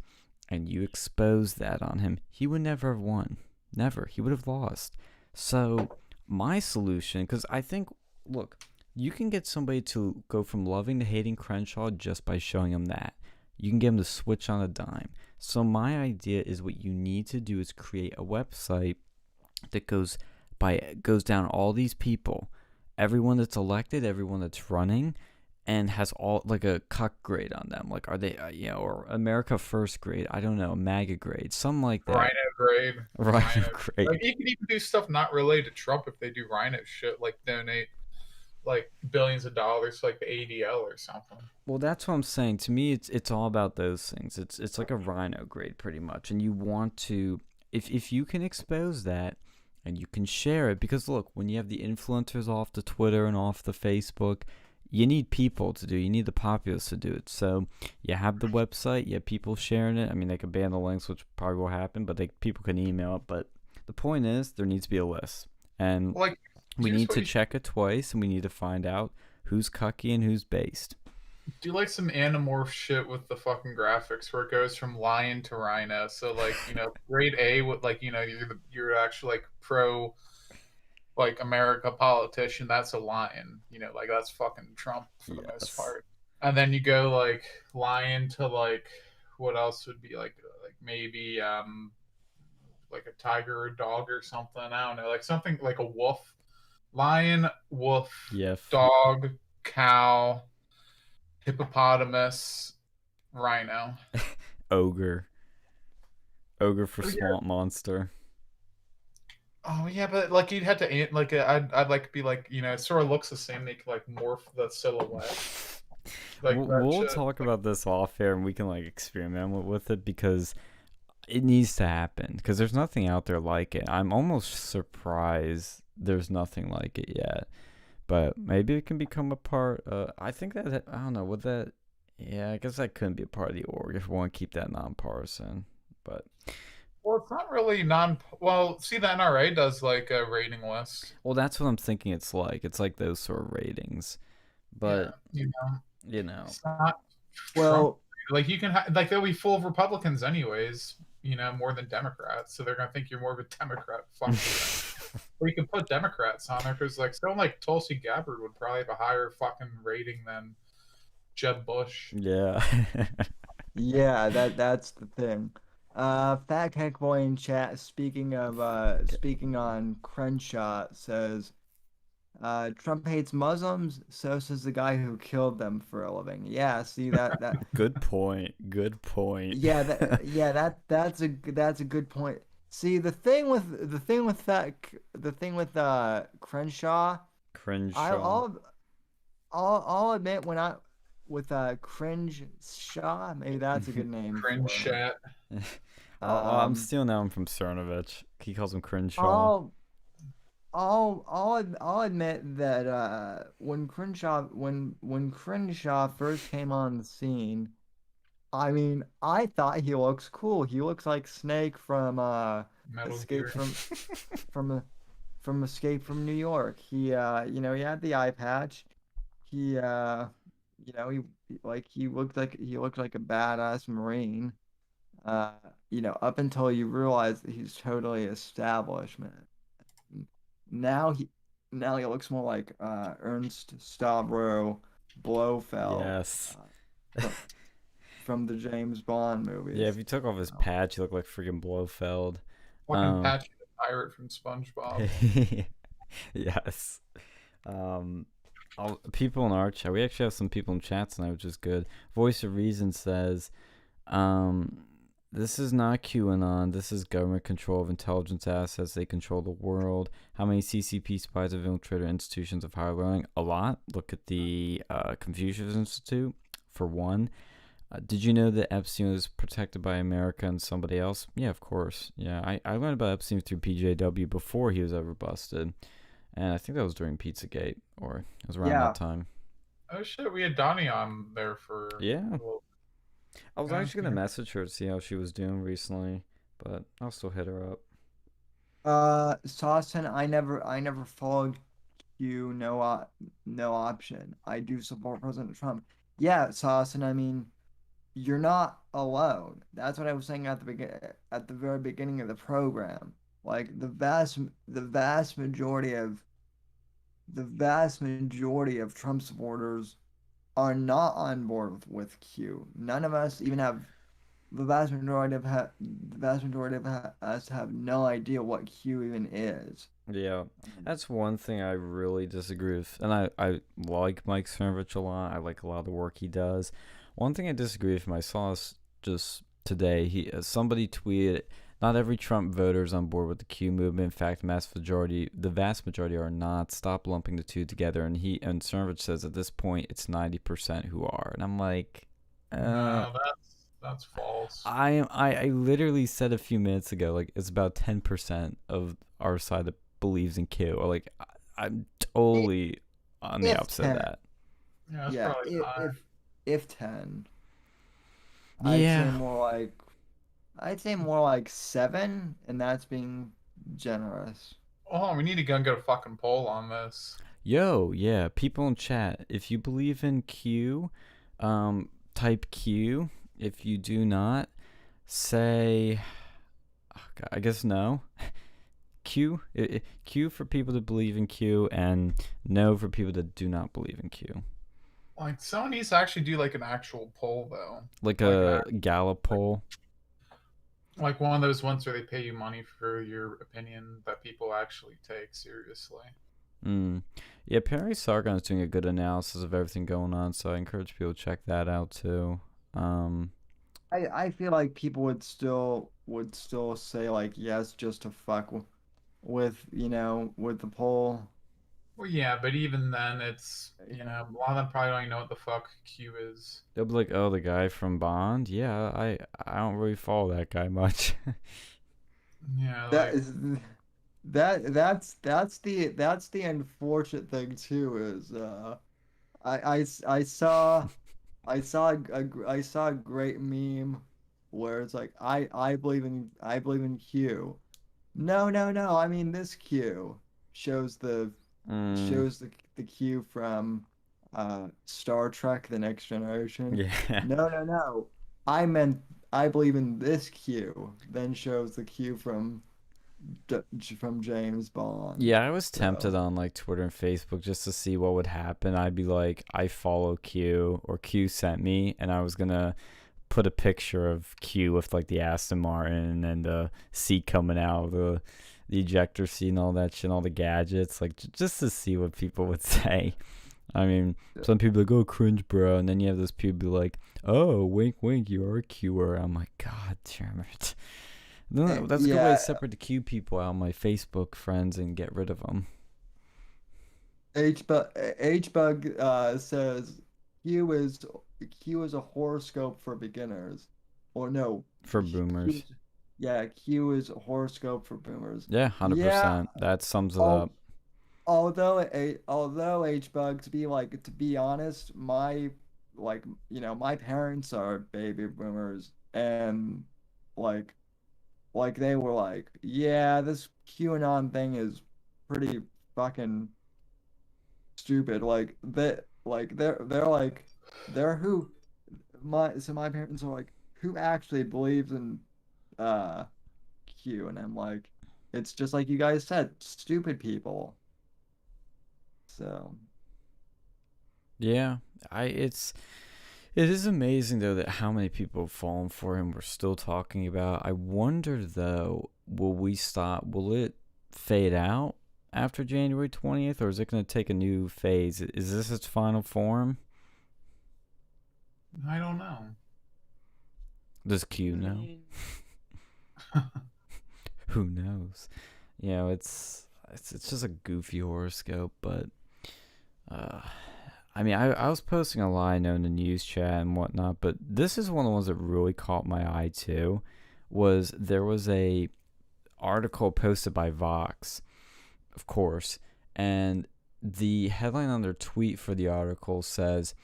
and you exposed that on him, he would never have won. Never. He would have lost. So my solution, because I think, look, you can get somebody to go from loving to hating Crenshaw just by showing him that. You can get him to switch on a dime. So my idea is, what you need to do is create a website that goes down all these people, everyone that's elected, everyone that's running, and has all like a cuck grade on them. Like, are they, or America First grade? I don't know, MAGA grade, something like that. Rhino grade. Rhino grade. Like you can even do stuff not related to Trump if they do Rhino shit, like donate like billions of dollars to like the ADL or something. Well, that's what I'm saying. To me, it's all about those things. It's like a Rhino grade pretty much, and you want to, if you can expose that and you can share it, because look, when you have the influencers off the Twitter and off the Facebook, you need people to do. You need the populace to do it. So you have the website, you have people sharing it. I mean, they could ban the links, which probably will happen, but people can email it. But the point is, there needs to be a list, and Like, we need to check it twice, and we need to find out who's cucky and who's based. do like some Animorph shit with the fucking graphics where it goes from lion to rhino. So like, grade A with like, you're actually like pro like America politician, that's a lion. Like that's fucking Trump for the most Yes. part. And then you go like lion to like what else would be like maybe like a tiger or a dog or something. I don't know, like something like a wolf. lion, wolf, Yep. dog, cow, hippopotamus, rhino. Ogre. Ogre for Oh yeah. swamp monster. Oh yeah, but like you'd have to like I'd like be like it sort of looks the same. They could like morph the silhouette like that We'll shit. talk Like, about this off air and we can like experiment with it because it needs to happen because there's nothing out there like it. I'm almost surprised there's nothing like it yet, but maybe it can become a part. I think that I don't know. Would that? Yeah, I guess that couldn't be a part of the org if we want to keep that nonpartisan. But well, it's not really non. Well, see, the NRA does like a rating list. well, that's what I'm thinking. It's like those sort of ratings, Yeah, but you know, it's not Trump. Well, Like you can like they'll be full of Republicans anyways. More than Democrats, so they're gonna think you're more of a Democrat. Fuck you. Or you can put Democrats on there because like someone like Tulsi Gabbard would probably have a higher fucking rating than Jeb Bush. yeah. yeah, that's the thing. Fat Tech Boy in chat, speaking on Crenshaw, says, Trump hates Muslims, so says the guy who killed them for a living. Yeah, see that Good point. Good point. yeah, that's a good point. See, the thing with Crenshaw, Crenshaw. I'll admit when I with Cringe Shaw, maybe that's a good name Cringe for him. chat. I'm stealing that one from Cernovich. He calls him Crenshaw. I'll admit that when Crenshaw first came on the scene, I mean, I thought he looks cool. He looks like Snake from Metal Escape Gear. from Escape from New York. He he had the eye patch. He he looked like a badass Marine. Uh, up until you realize that he's totally establishment. Now he now he looks more like Ernst Stavro Blofeld Yes. from, from the James Bond movies. Yeah, if you took off his patch, he looked like freaking Blofeld. Fucking Patchy the Pirate from SpongeBob. Yes. People in our chat. We actually have some people in chat tonight, which is good. Voice of Reason says, this is not QAnon. This is government control of intelligence assets. They control the world. How many CCP spies have infiltrated institutions of higher learning? A lot. Look at the Confucius Institute, for one. Did you know that Epstein was protected by America and somebody else? Yeah, of course. Yeah, I learned about Epstein through PJW before he was ever busted. And I think that was during Pizzagate, or it was around that time. Oh shit, we had Donnie on there for yeah. I was Yeah, actually gonna message her to see how she was doing recently, but I'll still hit her up. Sawson, I never followed you. No option. I do support President Trump. Yeah, Sawson. I mean, you're not alone. That's what I was saying at the very beginning of the program. Like the vast majority of Trump supporters are not on board with Q. None of us even have the vast majority of us have no idea what Q even is. Yeah, that's one thing I really disagree with, and I like Mike Cernovich a lot. I like a lot of the work he does. One thing I disagree with, and I saw this just today. Somebody tweeted, "Not every Trump voter is on board with the Q movement. In fact, the vast majority are not. Stop lumping the two together." And Cernovich says at this point it's 90% who are, and I'm like, no, that's false. I literally said a few minutes ago, like, it's about 10% of our side that believes in Q. Or like, I'm totally on the opposite of that. Yeah, if 10. Yeah. I'd say more like 7, and that's being generous. Oh, we need to go and get a fucking poll on this. Yo, yeah, people in chat, if you believe in Q, type Q. If you do not, say, I guess no. Q for people that believe in Q, and no for people that do not believe in Q. Like, someone needs to actually do like an actual poll though. Like a Gallup poll. Like one of those ones where they pay you money for your opinion that people actually take seriously. Mm. Yeah, Perry Sargon's doing a good analysis of everything going on, so I encourage people to check that out too. Um, I feel like people would still say like yes just to fuck with with the poll. Well, yeah, but even then, it's a lot of them probably don't even know what the fuck Q is. they'll be like, "Oh, the guy from Bond." Yeah, I don't really follow that guy much. Yeah, That like is that's the unfortunate thing too is I saw I saw a great meme where it's like I believe in Q. No, no, no. I mean this Q shows the Mm, shows the Q from Star Trek: The Next Generation. yeah. No, no, no. I meant I believe in this Q. Then shows the Q from James Bond. Yeah, I was tempted So on like Twitter and Facebook just to see what would happen. I'd be like, I follow Q or Q sent me, and I was gonna put a picture of Q with like the Aston Martin and the seat coming out of the ejector seat and all that shit, and all the gadgets, like just to see what people would say. I mean, some people like, oh, cringe, bro, and then you have those people be like, oh, wink, wink, you are a Qer. I'm like, God damn it. That's a good way to yeah, separate the Q people out of my Facebook friends and get rid of them H-Bug says Q is Q is a horoscope for beginners. Or no, for Q boomers. is, yeah, Q is a horoscope for boomers. Yeah, Yeah, 100%. That sums it al up. although H-Bug to be honest, my parents are baby boomers and like they were like, yeah, this QAnon thing is pretty fucking stupid. They're like they're who my parents are like, who actually believes in uh Q? And I'm like, it's just like you guys said, stupid people. So Yeah, it is amazing though that how many people have fallen for him. We're still talking about. I wonder though, will it fade out after January 20th, or is it going to take a new phase? Is this its final form? I don't know. Does Q I know? mean, Who knows? It's just a goofy horoscope, but uh, I mean, I was posting a lie known in the news chat and whatnot, but this is one of the ones that really caught my eye too. There was a article posted by Vox, of course, and the headline on their tweet for the article says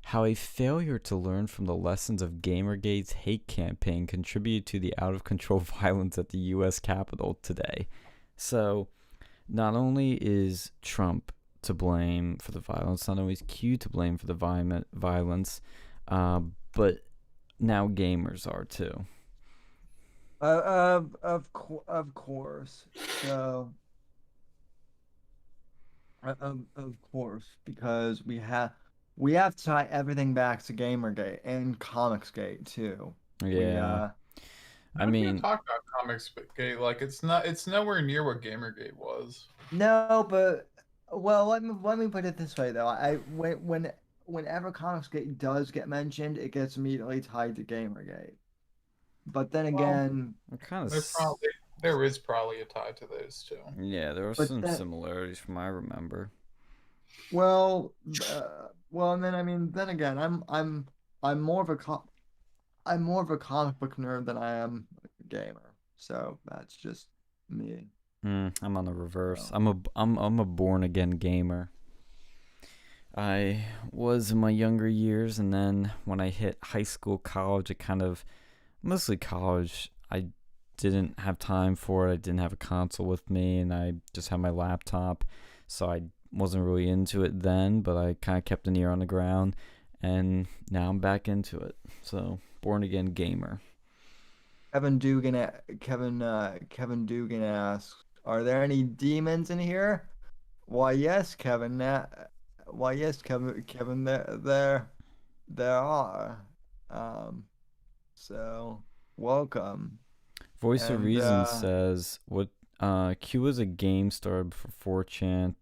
how a failure to learn from the lessons of Gamergate's hate campaign contributed to the out of control violence at the U.S. Capitol today. So, not only is Trump to blame for the violence, not only is Q to blame for the violence, uh, but now gamers are too. of course. So of course, because we have to tie everything back to Gamergate and Comicsgate too. We Yeah, I How can you mean, talk about comics gate? Like it's nowhere near what Gamergate was. No, but well, let me put it this way though. Whenever Comicsgate does get mentioned, it gets immediately tied to Gamergate. But then Well, again, I'm kind of. there probably there is probably a tie to those two. Yeah, there are but some then similarities from what I remember. well, and then I mean, then again, I'm more of a I'm more of a comic book nerd than I am a gamer. So that's just me. I'm on the reverse. So. I'm a born again gamer. I was in my younger years, and then when I hit high school, college, it kind of mostly college. I didn't have time for it. I didn't have a console with me, and I just had my laptop, so I wasn't really into it then. But I kind of kept an ear on the ground, and now I'm back into it. So born again gamer. Kevin Dugan asks, "Are there any demons in here?" Why, yes, Kevin. Why, yes, Kevin. There are. Um, so welcome. Voice of And Reason says what Q was a game started for 4chan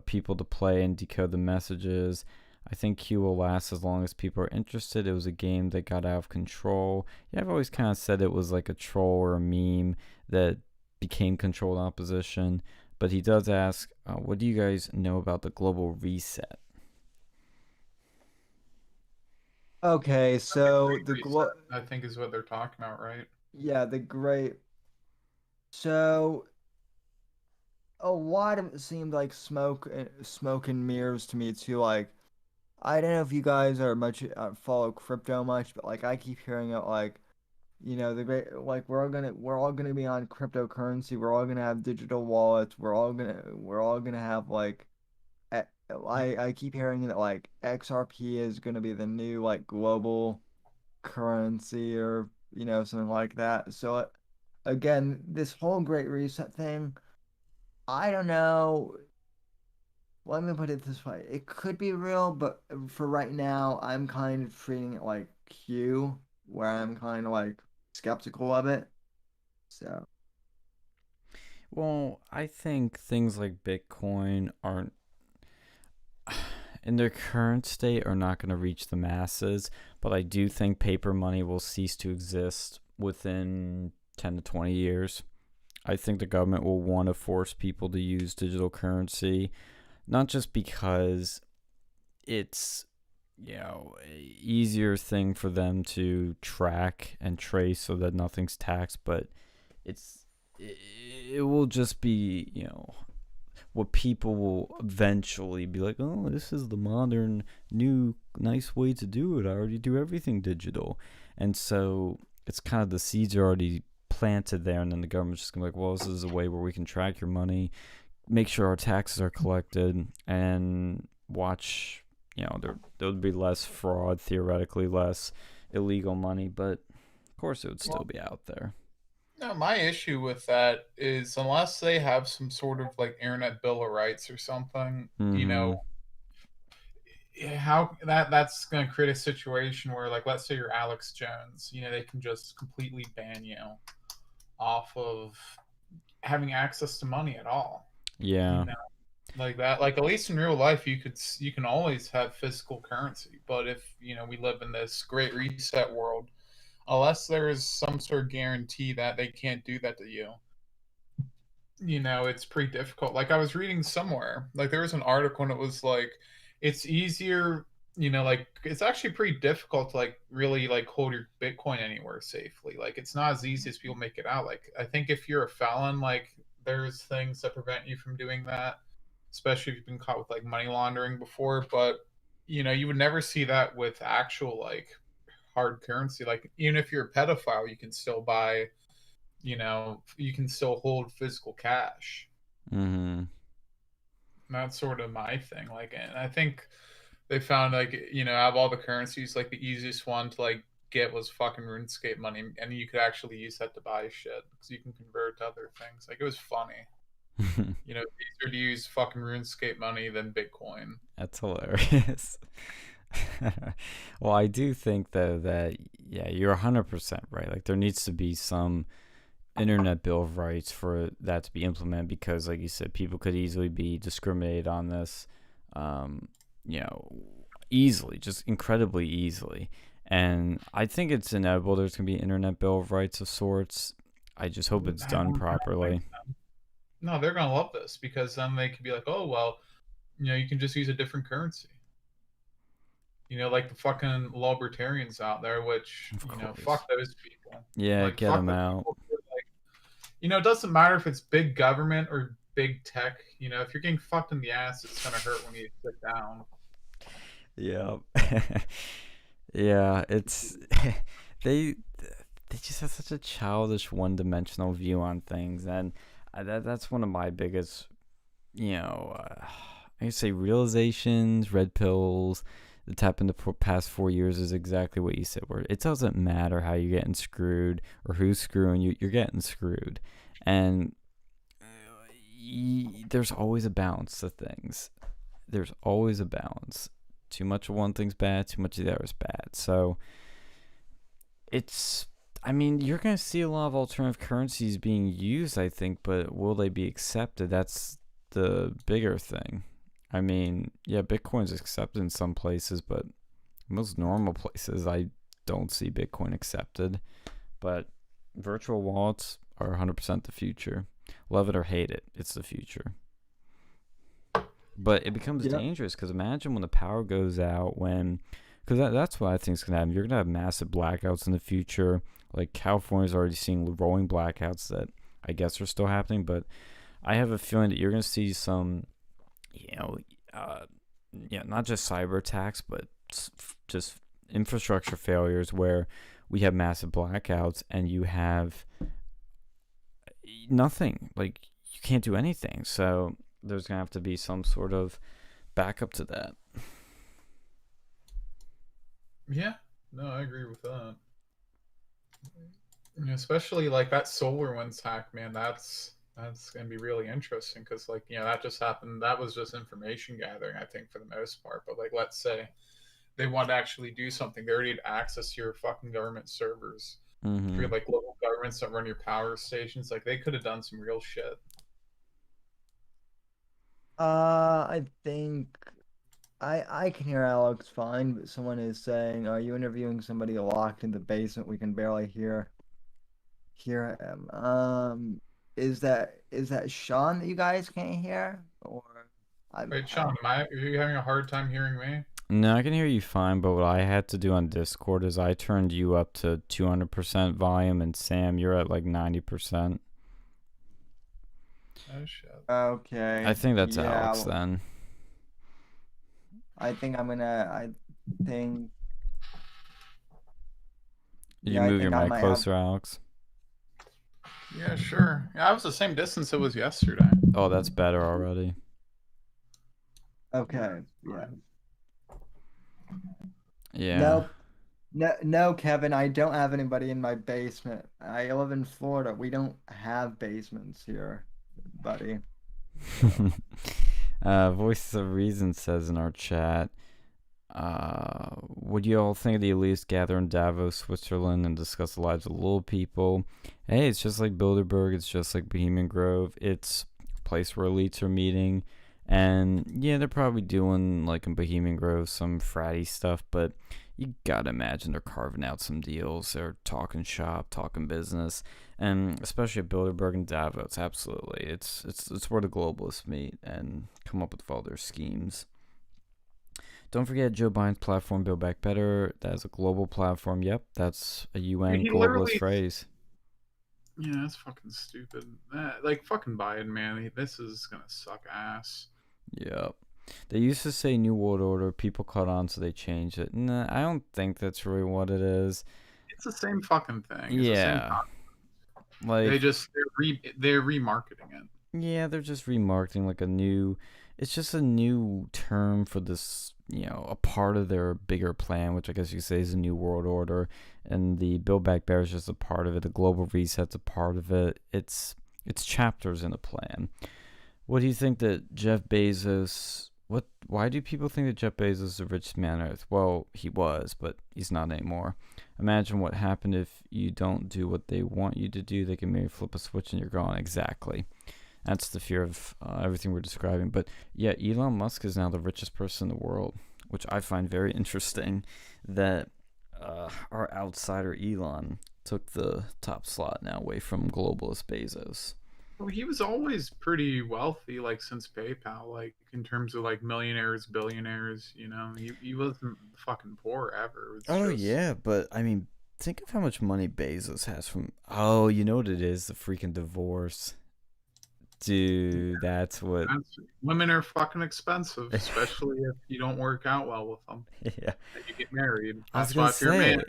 people to play and decode the messages. I think Q will last as long as people are interested. It was a game that got out of control. Yeah, I've always kind of said it was like a troll or a meme that became controlled opposition. But he does ask, what do you guys know about the global reset? Okay, so I think is what they're talking about, right? yeah, the great. So a lot of it seemed like smoke and mirrors to me too. Like, I don't know if you guys are much follow crypto much, but like I keep hearing it like, the great, like we're all gonna be on cryptocurrency. We're all gonna have digital wallets. We're all gonna have like, I keep hearing that like XRP is gonna be the new like global currency, or something like that. So again, this whole Great Reset thing, I don't know. Let me put it this way. It could be real, but for right now, I'm kind of treating it like Q, where I'm kind of like skeptical of it. So, Well, I think things like Bitcoin aren't, in their current state, are not going to reach the masses, but I do think paper money will cease to exist within 10 to 20 years. I think the government will want to force people to use digital currency, not just because it's, a easier thing for them to track and trace so that nothing's taxed, but it will just be, what people will eventually be like, oh, this is the modern, new, nice way to do it. I already do everything digital. And so it's kind of, the seeds are already planted there, and then the government's just going to be like, well, this is a way where we can track your money, make sure our taxes are collected, and watch, there would be less fraud, theoretically less illegal money, but of course it would still be out there. No, my issue with that is unless they have some sort of like internet bill of rights or something, how that's going to create a situation where, like, let's say you're Alex Jones, they can just completely ban you off of having access to money at all. Yeah. Like that. Like, at least in real life, you can always have physical currency, but if we live in this great reset world, unless there is some sort of guarantee that they can't do that to you, it's pretty difficult. Like, I was reading somewhere, like there was an article and it was like, it's easier, like it's actually pretty difficult to like really like hold your Bitcoin anywhere safely. Like, it's not as easy as people make it out. Like, I think if you're a felon, like there's things that prevent you from doing that, especially if you've been caught with like money laundering before. But you would never see that with actual like hard currency. Like, even if you're a pedophile, you can still buy, you can still hold physical cash. Mm-hmm. That's sort of my thing. Like, and I think they found like, out of all the currencies, like the easiest one to like get was fucking RuneScape money, and you could actually use that to buy shit because you can convert to other things. Like, it was funny. Easier to use fucking RuneScape money than Bitcoin. That's hilarious. Well, I do think though that you're 100% right. Like, there needs to be some internet bill of rights for that to be implemented, because like you said, people could easily be discriminated on this, easily, just incredibly easily. And I think it's inevitable there's going to be an internet bill of rights of sorts. I just hope it's done properly. No, they're going to love this, because then they could be like, oh, well, you can just use a different currency. Like the fucking libertarians out there, which, fuck those people. Yeah, like, get them out. It doesn't matter if it's big government or big tech. If you're getting fucked in the ass, it's going to hurt when you sit down. Yeah. Yeah, it's they just have such a childish, one-dimensional view on things, and that's one of my biggest, I say realizations, red pills that's happened the past 4 years is exactly what you said, where it doesn't matter how you're getting screwed or who's screwing you, you're getting screwed. And there's always a balance to things. There's always a balance. Too much of one thing's bad, too much of the other is bad. So you're going to see a lot of alternative currencies being used, I think, but will they be accepted? That's the bigger thing. I mean, yeah, Bitcoin's accepted in some places, but most normal places, I don't see Bitcoin accepted. But virtual wallets are 100% the future. Love it or hate it, it's the future. But it becomes dangerous because imagine when the power goes out, because that's what I think is going to happen. You're going to have massive blackouts in the future. Like California's already seeing rolling blackouts that I guess are still happening, but I have a feeling that you're going to see some, not just cyber attacks, but just infrastructure failures where we have massive blackouts and you have nothing. Like, you can't do anything. So there's going to have to be some sort of backup to that. Yeah, no, I agree with that. Especially like that SolarWinds hack, man. That's gonna be really interesting because, like, that just happened. That was just information gathering, I think, for the most part. But like, let's say they want to actually do something, they already had access to your fucking government servers. Mm-hmm. For like local governments that run your power stations, like they could have done some real shit. I think I can hear Alex fine, but someone is saying, "Are you interviewing somebody locked in the basement? We can barely hear him." Is that Sean that you guys can't hear, or Wait, Sean, are you having a hard time hearing me? No, I can hear you fine, but what I had to do on Discord is I turned you up to 200% volume, and Sam, you're at like 90%. Oh shit. Okay. I think that's Alex then. I think Did you move your mic closer, Alex? Yeah, sure. Yeah, I was the same distance it was yesterday. Oh, that's better already. Okay. Yeah. Yeah. No, Kevin, I don't have anybody in my basement. I live in Florida. We don't have basements here, buddy. Voices of Reason says in our chat, would you all think of the elites gather in Davos, Switzerland, and discuss the lives of little people? Hey, it's just like Bilderberg. It's just like Bohemian Grove. It's a place where elites are meeting. And yeah, they're probably doing, like in Bohemian Grove, some fratty stuff, but you gotta imagine they're carving out some deals. They're talking shop, talking business, and especially at Bilderberg and Davos, absolutely. It's where the globalists meet and come up with all their schemes. Don't forget Joe Biden's platform, Build Back Better. That is a global platform. Yep, that's a UN globalist phrase. Yeah, that's fucking stupid. Like, fucking Biden, man. This is gonna suck ass. Yep. They used to say New World Order. People caught on, so they changed it. Nah, I don't think that's really what it is. It's the same fucking thing. It's yeah. Like they're remarketing it. Yeah, they're just remarketing like a new. It's just a new term for this, a part of their bigger plan, which I guess you could say is a New World Order, and the Build Back Better is just a part of it. The Global Reset's a part of it. It's chapters in a plan. What do you think that Jeff Bezos? Why do people think that Jeff Bezos is the richest man on earth? Well, he was, but he's not anymore. Imagine what happened if you don't do what they want you to do. They can maybe flip a switch and you're gone. Exactly. That's the fear of everything we're describing. But yeah, Elon Musk is now the richest person in the world, which I find very interesting that our outsider Elon took the top slot now away from globalist Bezos. Well, he was always pretty wealthy, like since PayPal, like in terms of like millionaires, billionaires. He wasn't fucking poor ever. Yeah, but I mean, think of how much money Bezos has from. Oh, you know what it is? The freaking divorce. Dude, that's what. Women are fucking expensive, especially if you don't work out well with them. Yeah. And you get married. That's why if you're a man,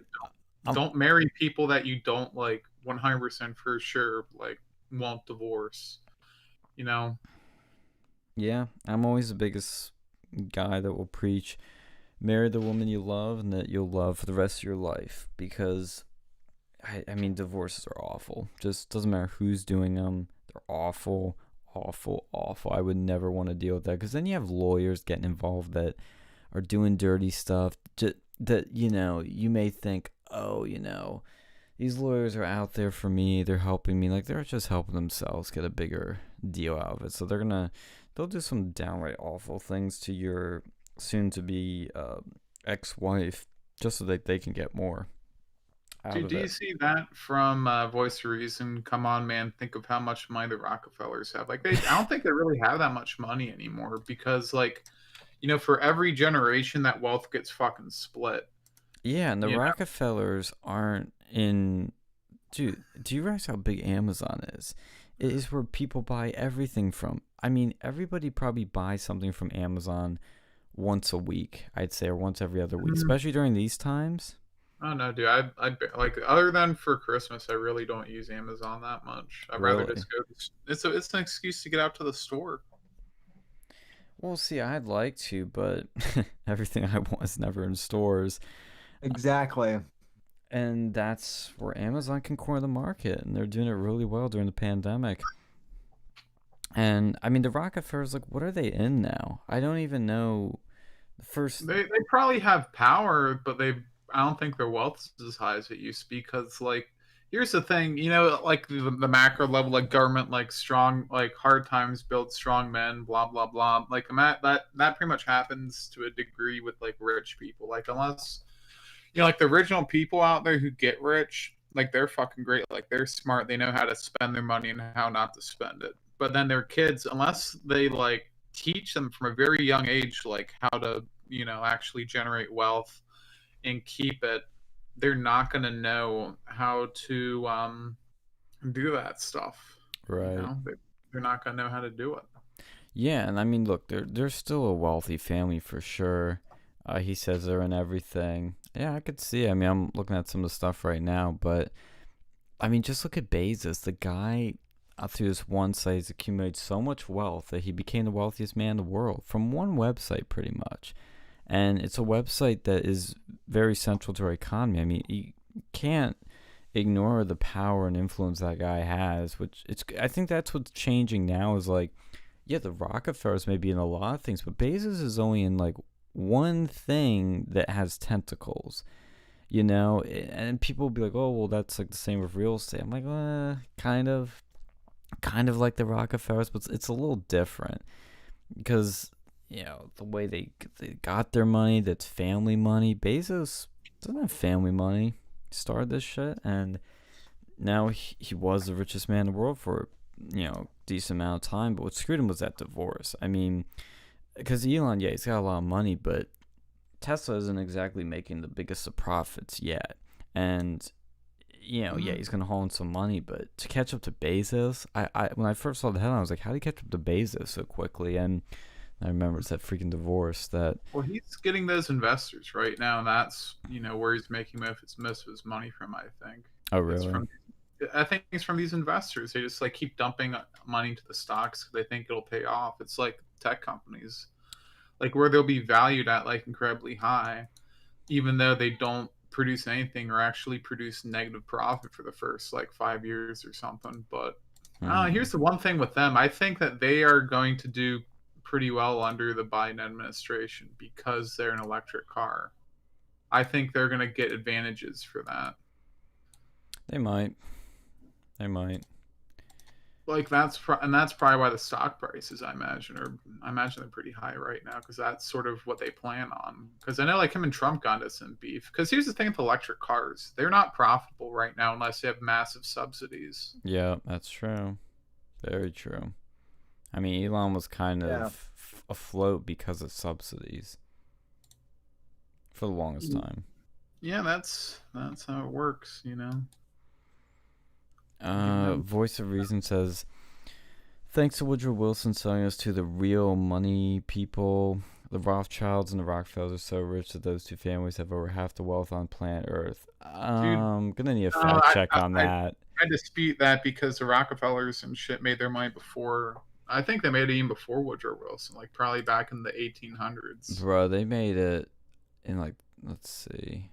don't marry people that you don't like 100% for sure like won't divorce. Yeah, I'm always the biggest guy that will preach marry the woman you love and that you'll love for the rest of your life, because I mean, divorces are awful. Just doesn't matter who's doing them. They're awful, awful, awful. I would never want to deal with that, because then you have lawyers getting involved that are doing dirty stuff that you may think, oh, these lawyers are out there for me. They're helping me. Like, they're just helping themselves get a bigger deal out of it. So they're going to they'll do some downright awful things to your soon-to-be ex-wife just so that they can get more out Dude, of do you it. see that from Voice of Reason? Come on, man. Think of how much money the Rockefellers have. Like, I don't think they really have that much money anymore because, like, for every generation, that wealth gets fucking split. Yeah, and the You know? Rockefellers aren't in. Dude, do you realize how big Amazon is? It is where people buy everything from. I mean, everybody probably buys something from Amazon once a week, I'd say, or once every other week, especially during these times. I don't know, dude. Like, other than for Christmas, I really don't use Amazon that much. I'd rather Really? just go. It's an excuse to get out to the store. Well, see, I'd like to, but everything I want is never in stores. Exactly. And that's where Amazon can corner the market, and they're doing it really well during the pandemic. And I mean, the Rockefellers, like, what are they in now? I don't even know. The first, They probably have power, but I don't think their wealth is as high as it used to be. Because, like, here's the thing, like the macro level, like government, like strong, like hard times build strong men, blah blah blah. Like that pretty much happens to a degree with like rich people. Like unless like the original people out there who get rich, like they're fucking great. Like they're smart. They know how to spend their money and how not to spend it. But then their kids, unless they like teach them from a very young age, like how to, actually generate wealth and keep it, they're not going to know how to do that stuff. right? They're not going to know how to do it. Yeah, and I mean, look, they're still a wealthy family for sure. He says they're in everything. Yeah, I could see. I mean, I'm looking at some of the stuff right now, but I mean, just look at Bezos. The guy, through this one site, has accumulated so much wealth that he became the wealthiest man in the world from one website, pretty much. And it's a website that is very central to our economy. I mean, you can't ignore the power and influence that guy has. I think that's what's changing now. Is like, yeah, the Rockefellers may be in a lot of things, but Bezos is only in like one thing that has tentacles. And people will be like, oh, well, that's like the same with real estate. I'm like, kind of like the Rockefellers, but it's a little different because the way they got their money, that's family money. Bezos doesn't have family money. He started this shit, and now he was the richest man in the world for decent amount of time. But what screwed him was that divorce. I mean, because Elon, yeah, he's got a lot of money, but Tesla isn't exactly making the biggest of profits yet. And yeah, he's gonna haul in some money, but to catch up to Bezos, I when I first saw the headline, I was like, how do you catch up to Bezos so quickly? And I remember it's that freaking divorce that. Well, he's getting those investors right now, and that's where he's making most of his money from. I think. Oh, really? I think it's from these investors. They just like keep dumping money into the stocks because they think it'll pay off. It's like tech companies, like where they'll be valued at like incredibly high, even though they don't produce anything or actually produce negative profit for the first like 5 years or something. But here's the one thing with them. I think that they are going to do pretty well under the Biden administration because they're an electric car. I think they're going to get advantages for that. They might. Like that's probably why the stock prices, I imagine they're pretty high right now because that's sort of what they plan on. Because I know like him and Trump got into some beef. Because here's the thing with electric cars, they're not profitable right now unless they have massive subsidies. Yeah, that's true. Very true. I mean, Elon was kind of afloat because of subsidies for the longest time. Yeah, that's how it works, Voice of Reason says, thanks to Woodrow Wilson selling us to the real money people, the Rothschilds and the Rockefellers are so rich that those two families have over half the wealth on planet Earth. I'm gonna need a fact check on that. I dispute that because the Rockefellers and shit made their money before. I think they made it even before Woodrow Wilson, like probably back in the 1800s. Bro, they made it in like, let's see.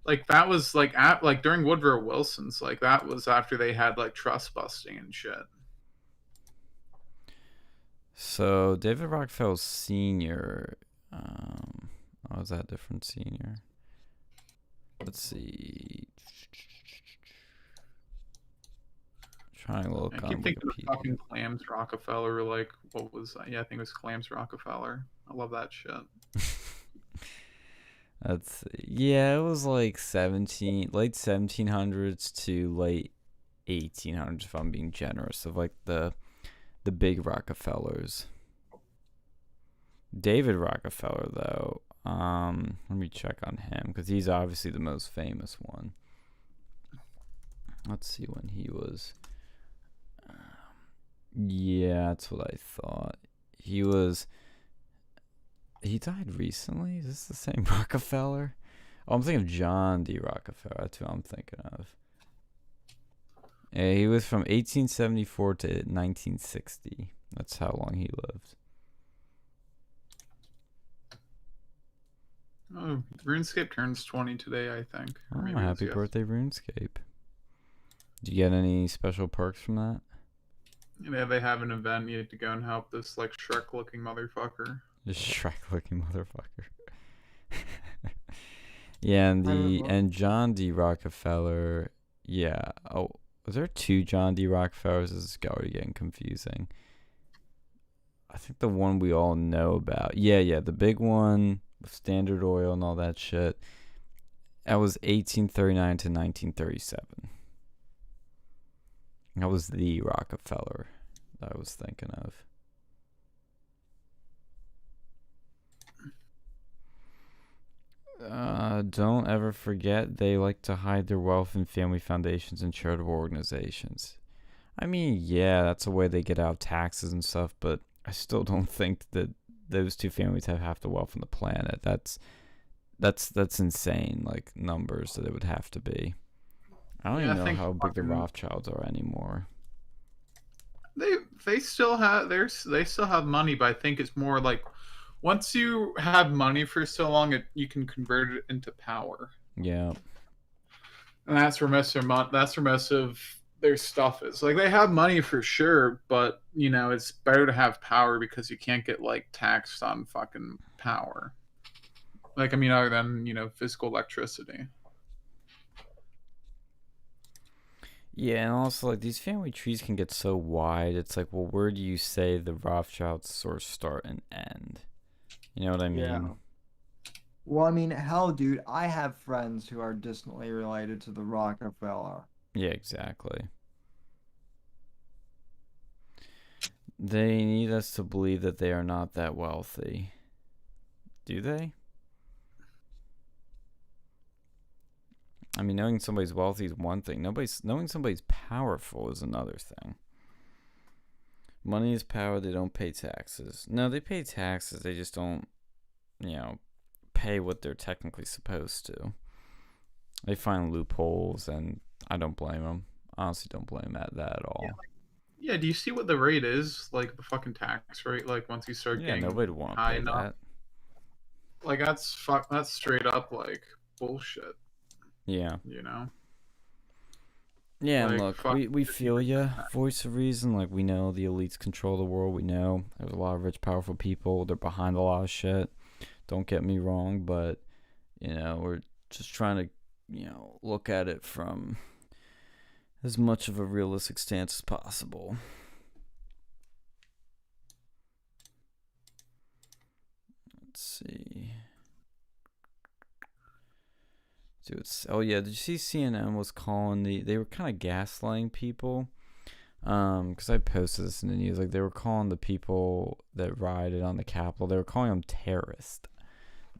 Like that was like like during Woodrow Wilson's, like that was after they had like trust busting and shit. So David Rockefeller Sr. Is that different senior? Let's see. trying to look I on keep thinking of Wikipedia. fucking Clams Rockefeller, like what was that? Yeah, I think it was Clams Rockefeller. I love that shit. Yeah, it was like late 1700s to late 1800s, if I'm being generous, of like the big Rockefellers. David Rockefeller, though, let me check on him because he's obviously the most famous one. Let's see when he was. Yeah, that's what I thought. He died recently? Is this the same Rockefeller? Oh, I'm thinking of John D. Rockefeller. That's who I'm thinking of. Yeah, he was from 1874 to 1960. That's how long he lived. Oh, RuneScape turns 20 today, I think. Oh, Maybe it was happy birthday, RuneScape. Did you get any special perks from that? Yeah, they have an event. You have to go and help this like Shrek-looking motherfucker. The Shrek-looking motherfucker. Yeah, and John D. Rockefeller. Yeah. Oh, was there two John D. Rockefellers? This is already getting confusing. I think the one we all know about. Yeah, the big one with Standard Oil and all that shit. That was 1839 to 1937. That was the Rockefeller that I was thinking of. Don't ever forget they like to hide their wealth in family foundations and charitable organizations. I mean, yeah, that's a way they get out of taxes and stuff, but I still don't think that those two families have half the wealth on the planet. That's insane, like numbers that it would have to be. I don't even know how big the Rothschilds are anymore. They still have they still have money, but I think it's more like once you have money for so long, you can convert it into power. Yeah. And that's where most of their stuff is. Like they have money for sure, but you know it's better to have power because you can't get like taxed on fucking power. Like I mean, other than physical electricity. Yeah, and also like these family trees can get so wide. It's like, well, where do you say the Rothschilds sort of start and end? You know what I mean? Yeah. Well, I mean, hell, dude, I have friends who are distantly related to the Rockefeller. Yeah, exactly. They need us to believe that they are not that wealthy. Do they? I mean, knowing somebody's wealthy is one thing. Knowing somebody's powerful is another thing. Money is power. They don't pay taxes. No, they pay taxes. They just don't, pay what they're technically supposed to. They find loopholes, and I don't blame them. Honestly, don't blame that at all. Yeah, do you see what the rate is? Like the fucking tax rate? Like once you start getting nobody would want to high pay enough. that. Like that's straight up like bullshit. Yeah. Yeah, like, and look, we feel ya. Voice of reason. Like, we know the elites control the world. We know there's a lot of rich, powerful people. They're behind a lot of shit. Don't get me wrong, but, we're just trying to, look at it from as much of a realistic stance as possible. Let's see. Oh yeah, did you see CNN was calling they were kind of gaslighting people, because I posted this in the news, like they were calling the people that rioted on the Capitol, they were calling them terrorists.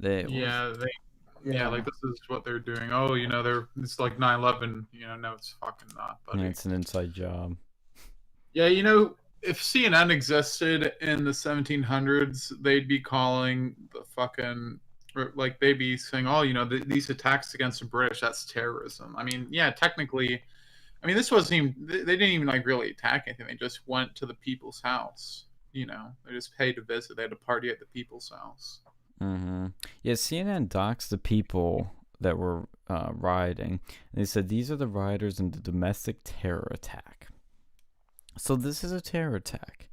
Like this is what they're doing. Oh, it's like 9/11. No, it's fucking not, buddy. Yeah, it's an inside job. Yeah, if CNN existed in the 1700s, they'd be calling the fucking. Like they'd be saying, "Oh, these attacks against the British, that's terrorism." I mean, yeah, technically, this wasn't even. They didn't even like really attack anything. They just went to the people's house. They just paid to visit. They had a party at the people's house. Mm-hmm. Yeah, CNN doxed the people that were rioting. And they said these are the rioters in the domestic terror attack. So this is a terror attack,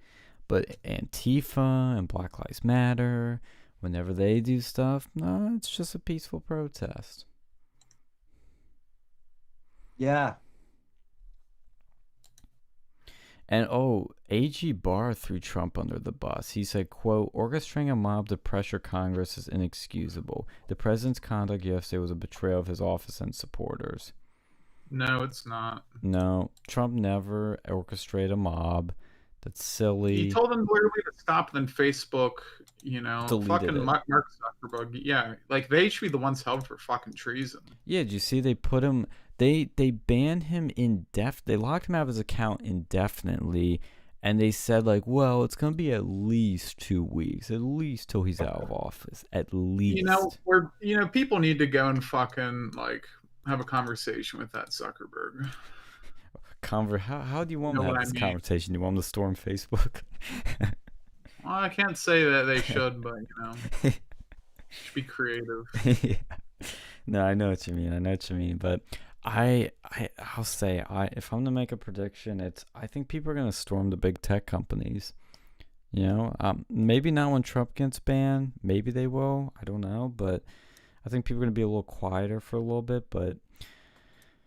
but Antifa and Black Lives Matter, whenever they do stuff, no, it's just a peaceful protest. Yeah. And AG Barr threw Trump under the bus. He said, quote, orchestrating a mob to pressure Congress is inexcusable. The president's conduct yesterday was a betrayal of his office and supporters. No, it's not. No, Trump never orchestrated a mob. That's silly. He told them literally to stop, and then Facebook, Deleted fucking it. Mark Zuckerberg. Yeah, like they should be the ones held for fucking treason. Yeah, did you see they put him? They banned him They locked him out of his account indefinitely, and they said like, well, it's gonna be at least 2 weeks, at least till he's out of office, at least. People need to go and fucking like have a conversation with that Zuckerberg. How do you want to have this conversation? You want him to storm Facebook? Well, I can't say that they should, but should be creative. Yeah. No, I know what you mean. But I'll say if I'm to make a prediction, I think people are gonna storm the big tech companies. Maybe not when Trump gets banned. Maybe they will. I don't know, but I think people are gonna be a little quieter for a little bit, but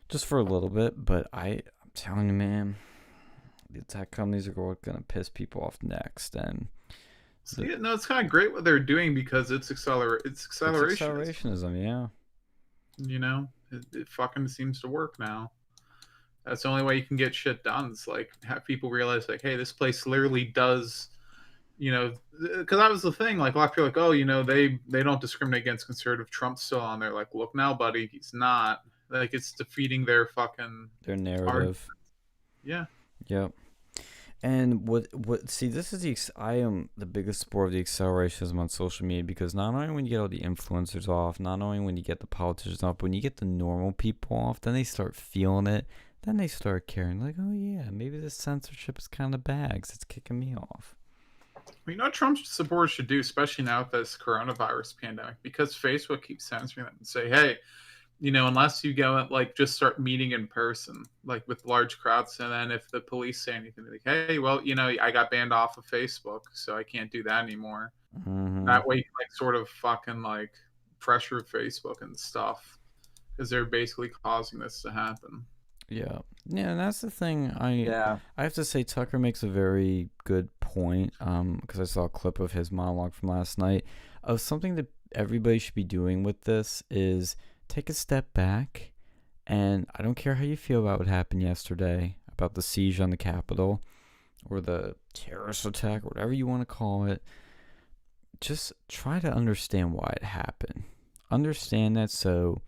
just for a little bit. But I'm telling you, man, the tech companies are gonna piss people off next, and it's kind of great what they're doing because it's acceleration. It's accelerationism, yeah. It fucking seems to work now. That's the only way you can get shit done. It's like have people realize like, hey, this place literally does, because that was the thing. Like a lot of people are like, oh, they don't discriminate against conservative. Trump's still on there. Like, look now, buddy, he's not. Like it's defeating their narrative. Argument. Yeah. Yep. And I am the biggest supporter of the accelerationism on social media, because not only when you get all the influencers off, not only when you get the politicians off, but when you get the normal people off, then they start feeling it. Then they start caring, like, oh yeah, maybe this censorship is kind of bad 'cause it's kicking me off. Well, Trump's supporters should do, especially now with this coronavirus pandemic, because Facebook keeps censoring them and say, hey, unless you go and like just start meeting in person, like with large crowds, and then if the police say anything, they're like, hey, well, I got banned off of Facebook, so I can't do that anymore. Mm-hmm. That way, you can, like sort of fucking like pressure Facebook and stuff, because they're basically causing this to happen. Yeah, and that's the thing. I have to say, Tucker makes a very good point. Because I saw a clip of his monologue from last night of something that everybody should be doing with this is take a step back, and I don't care how you feel about what happened yesterday, about the siege on the Capitol, or the terrorist attack, or whatever you want to call it. Just try to understand why it happened. Understand that, so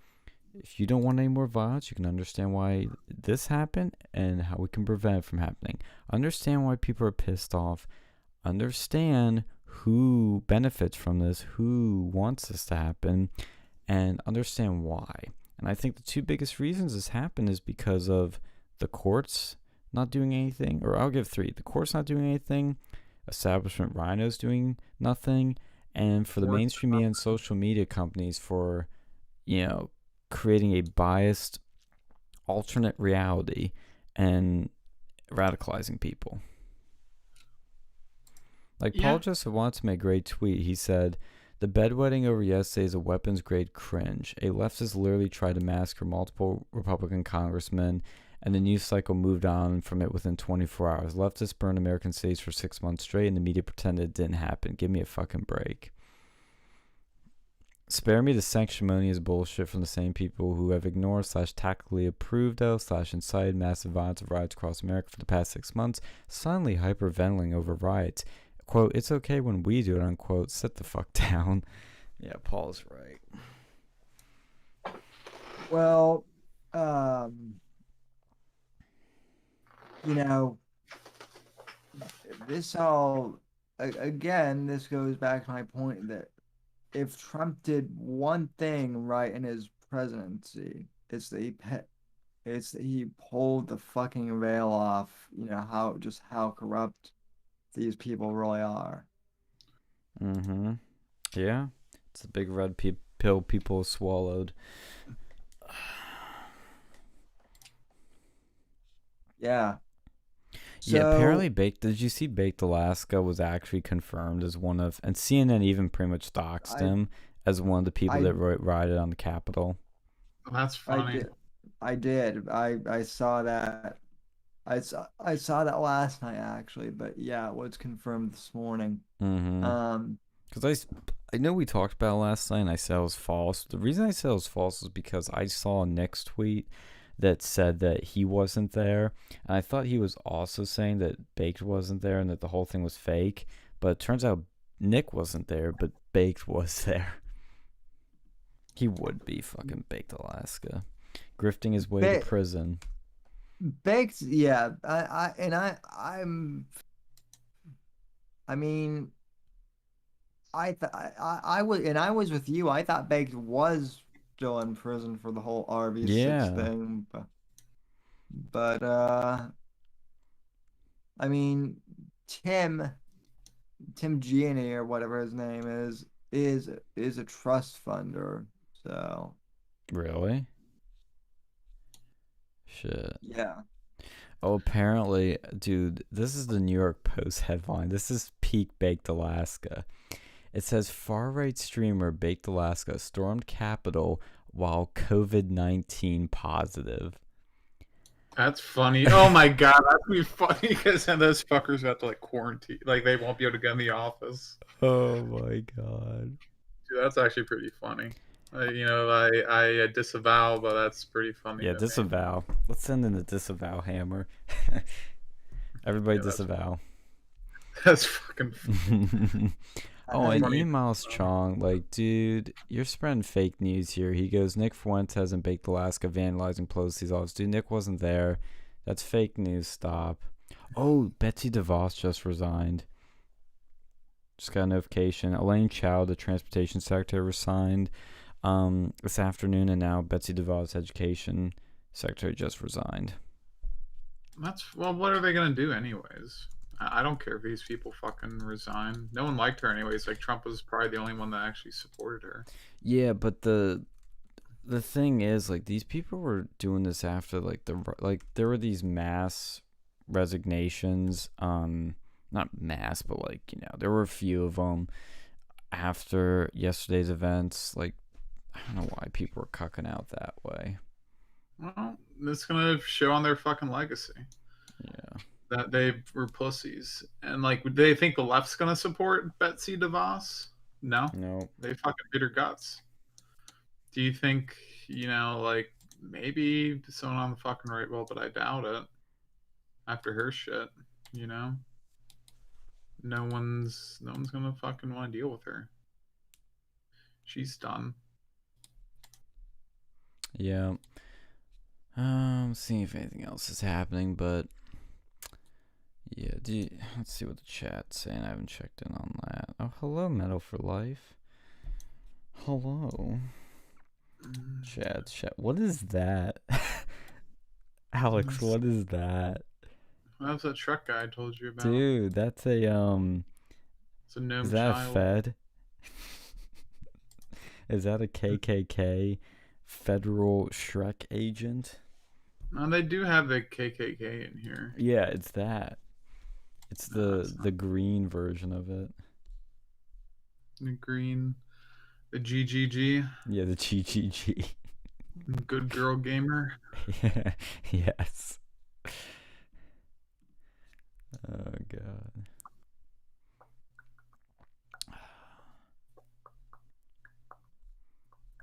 if you don't want any more violence, you can understand why this happened and how we can prevent it from happening. Understand why people are pissed off. Understand who benefits from this, who wants this to happen, and understand why. And I think the two biggest reasons this happened is because of the courts not doing anything, or I'll give three. The courts not doing anything, establishment rhinos doing nothing, and for the mainstream media and social media companies for, creating a biased alternate reality and radicalizing people. Like Paul Joseph Watson made a great tweet. He said, the bedwetting over yesterday is a weapons-grade cringe. A leftist literally tried to massacre multiple Republican congressmen, and the news cycle moved on from it within 24 hours. Leftists burned American cities for 6 months straight, and the media pretended it didn't happen. Give me a fucking break. Spare me the sanctimonious bullshit from the same people who have ignored / tactically approved of / incited massive violence of riots across America for the past 6 months, suddenly hyperventilating over riots. Quote, it's okay when we do it, unquote. Sit the fuck down. Yeah, Paul's right. Well, this goes back to my point that if Trump did one thing right in his presidency, it's that he pulled the fucking veil off, how corrupt these people really are. Mm-hmm. Yeah. It's a big red pill people swallowed. Yeah. Yeah, apparently did you see Baked Alaska was actually confirmed as one of, and CNN even pretty much doxed him as one of the people that rioted on the Capitol. That's funny. I did. I saw that. I saw that last night actually, but yeah, it was confirmed this morning. Mm-hmm. Um, Because I know we talked about it last night and I said it was false. The reason I said it was false is because I saw Nick's tweet that said that he wasn't there. And I thought he was also saying that Baked wasn't there and that the whole thing was fake. But it turns out Nick wasn't there, but Baked was there. He would be fucking Baked Alaska. Grifting his way to ba prison. Baked, yeah. I mean, I was with you. I thought Baked was still in prison for the whole RV6 Yeah. thing, but I mean, Tim Gianni or whatever his name is a trust funder. So Really? Shit. yeah. Oh, apparently, dude, this is the New York Post headline. This is peak Baked Alaska. It says far-right streamer Baked Alaska stormed Capitol while COVID-19 positive. That's funny. Oh my god, that's gonna be funny because then those fuckers have to like quarantine, like they won't be able to go in the office. Oh my god. Dude, that's actually pretty funny. I disavow, but that's pretty funny. Yeah, to me. disavow. Let's send in the disavow hammer. Everybody Yeah, disavow. That's fucking funny. Oh, and funny. Emails Chong, like, dude, you're spreading fake news here. He goes, Nick Fuentes and Baked Alaska vandalizing Pelosi's office. Dude, Nick wasn't there. That's fake news. Stop. Oh, Betsy DeVos just resigned. Just got a notification. Elaine Chao, the transportation secretary, resigned this afternoon, and now Betsy DeVos, education secretary, just resigned. Well, what are they gonna do anyways? I don't care if these people fucking resign. No one liked her anyways. Like Trump was probably the only one that actually supported her. Yeah, but the thing is, like, these people were doing this after there were these mass resignations, not mass, but like, there were a few of them after yesterday's events. Like, I don't know why people were cucking out that way. Well, it's gonna show on their fucking legacy. Yeah. That they were pussies. And like, would they think the left's gonna support Betsy DeVos? No. They fucking beat her guts. Do you think, like maybe someone on the fucking right will, but I doubt it. After her shit, no one's gonna fucking want to deal with her. She's done. Yeah. See if anything else is happening, but yeah, let's see what the chat's saying. I haven't checked in on that. Oh, hello, Metal for Life. Hello. Chat. What is that? Alex, what is that? That's that truck guy I told you about. Dude, that's a It's a gnome is that child. a Fed? Is that a KKK federal Shrek agent? No, they do have the KKK in here. Yeah, it's that. It's the green version of it. The green, the GGG. Yeah, the GGG. Good girl gamer. Yes. Oh god.